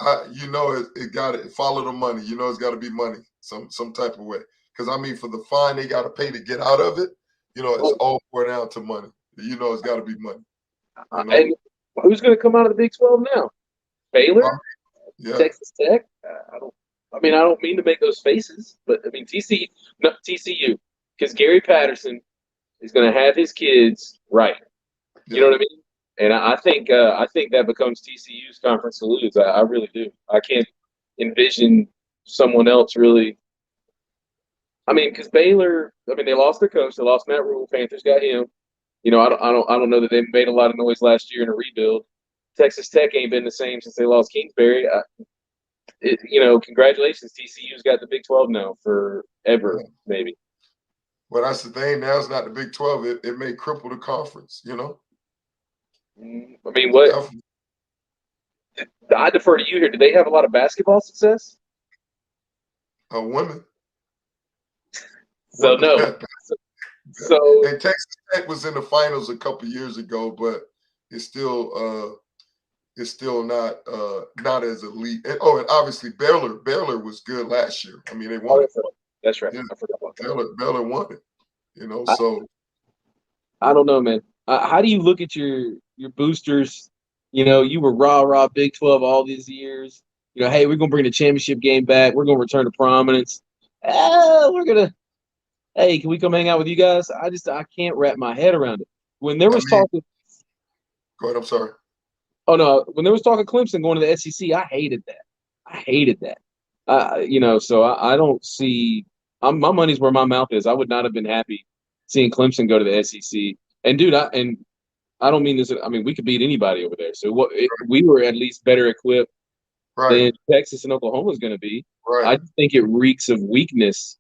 It got to follow the money. It's got to be money some type of way. Because I mean, for the fine they got to pay to get out of it, it's all poured down to money. It's got to be money. And who's going to come out of the Big 12 now? Baylor, Texas Tech. I don't mean to make those faces, but I mean TCU, because Gary Patterson is going to have his kids right. You know what I mean? And I think that becomes TCU's conference to lose. I really do. I can't envision someone else really. I mean, because Baylor, they lost their coach. They lost Matt Rule. Panthers got him. I don't know that they made a lot of noise last year in a rebuild. Texas Tech ain't been the same since they lost Kingsbury. Congratulations, TCU's got the Big 12 now forever, maybe. Well, that's the thing. Now it's not the Big 12. It may cripple the conference. I mean, what? I defer to you here. Do they have a lot of basketball success? Women. So no. And Texas Tech was in the finals a couple years ago, but it's still not as elite. And obviously Baylor was good last year. I mean, they won. That's right. Yeah. I forgot about that. Baylor won it. So I don't know, man. How do you look at your boosters? You were rah Big 12 all these years. Hey, we're gonna bring the championship game back. We're gonna return to prominence. Hey, can we come hang out with you guys? I can't wrap my head around it. When there was talking. Go ahead. I'm sorry. Oh no! When there was talk of Clemson going to the SEC, I hated that. So I don't see. My money's where my mouth is. I would not have been happy seeing Clemson go to the SEC. And dude, I don't mean this. I mean, we could beat anybody over there. So we were at least better equipped than Texas and Oklahoma is going to be. Right. I think it reeks of weakness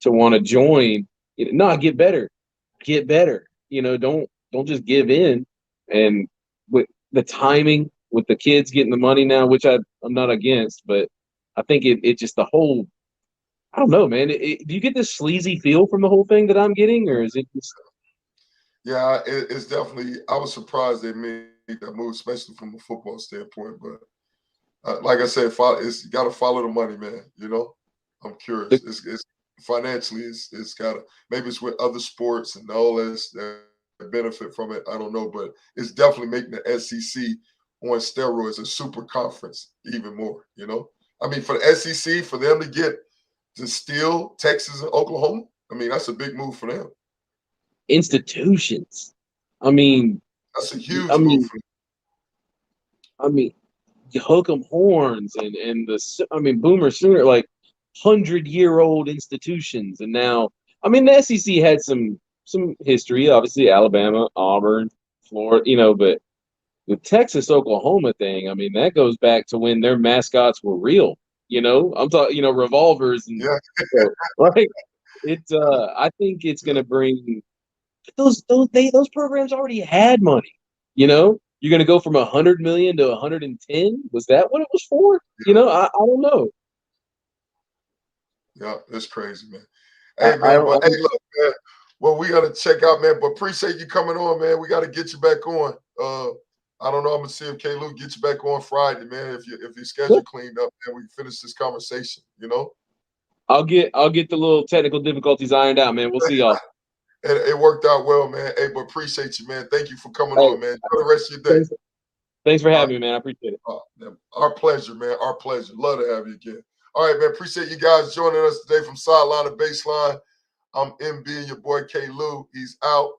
to want to join. No, get better. Don't just give in. And with the timing, with the kids getting the money now, which I'm not against, but I think it just the whole. I don't know, man. Do you get this sleazy feel from the whole thing that I'm getting, or is it just? Yeah, it's definitely. I was surprised they made that move, especially from a football standpoint. But like I said, it's got to follow the money, man. I'm curious. It's financially, it's got to. Maybe it's with other sports and all this that benefit from it. I don't know, but it's definitely making the SEC on steroids a super conference even more. I mean, for the SEC, for them to steal Texas and Oklahoma, I mean, that's a big move for them. Institutions. I mean, that's a huge move for them. I mean, hook 'em horns and Boomer Sooner, like 100-year-old institutions. And now, I mean, the SEC had some history, obviously Alabama, Auburn, Florida, but the Texas Oklahoma thing, I mean, that goes back to when their mascots were real. I'm talking, revolvers and I think it's going to bring those programs already had money. You're going to go from 100 million to 110. Was that what it was for? I don't know. Yeah, it's crazy, man. Hey, man, look, man. Well, we got to check out, man. But appreciate you coming on, man. We got to get you back on. I don't know. I'm gonna see if K. Luke gets you back on Friday, man. If your schedule cleaned up, man, we can finish this conversation. I'll get the little technical difficulties ironed out, man. We'll see y'all. It worked out well, man. Hey, but appreciate you, man. Thank you for coming on, man. Enjoy the rest of your day. Thanks for having me, man. I appreciate it. Our pleasure, man. Our pleasure. Love to have you again. All right, man. Appreciate you guys joining us today from Sideline to Baseline. I'm MB and your boy K. Lou. He's out.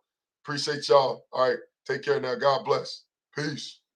Appreciate y'all. All right. Take care now. God bless. Peace.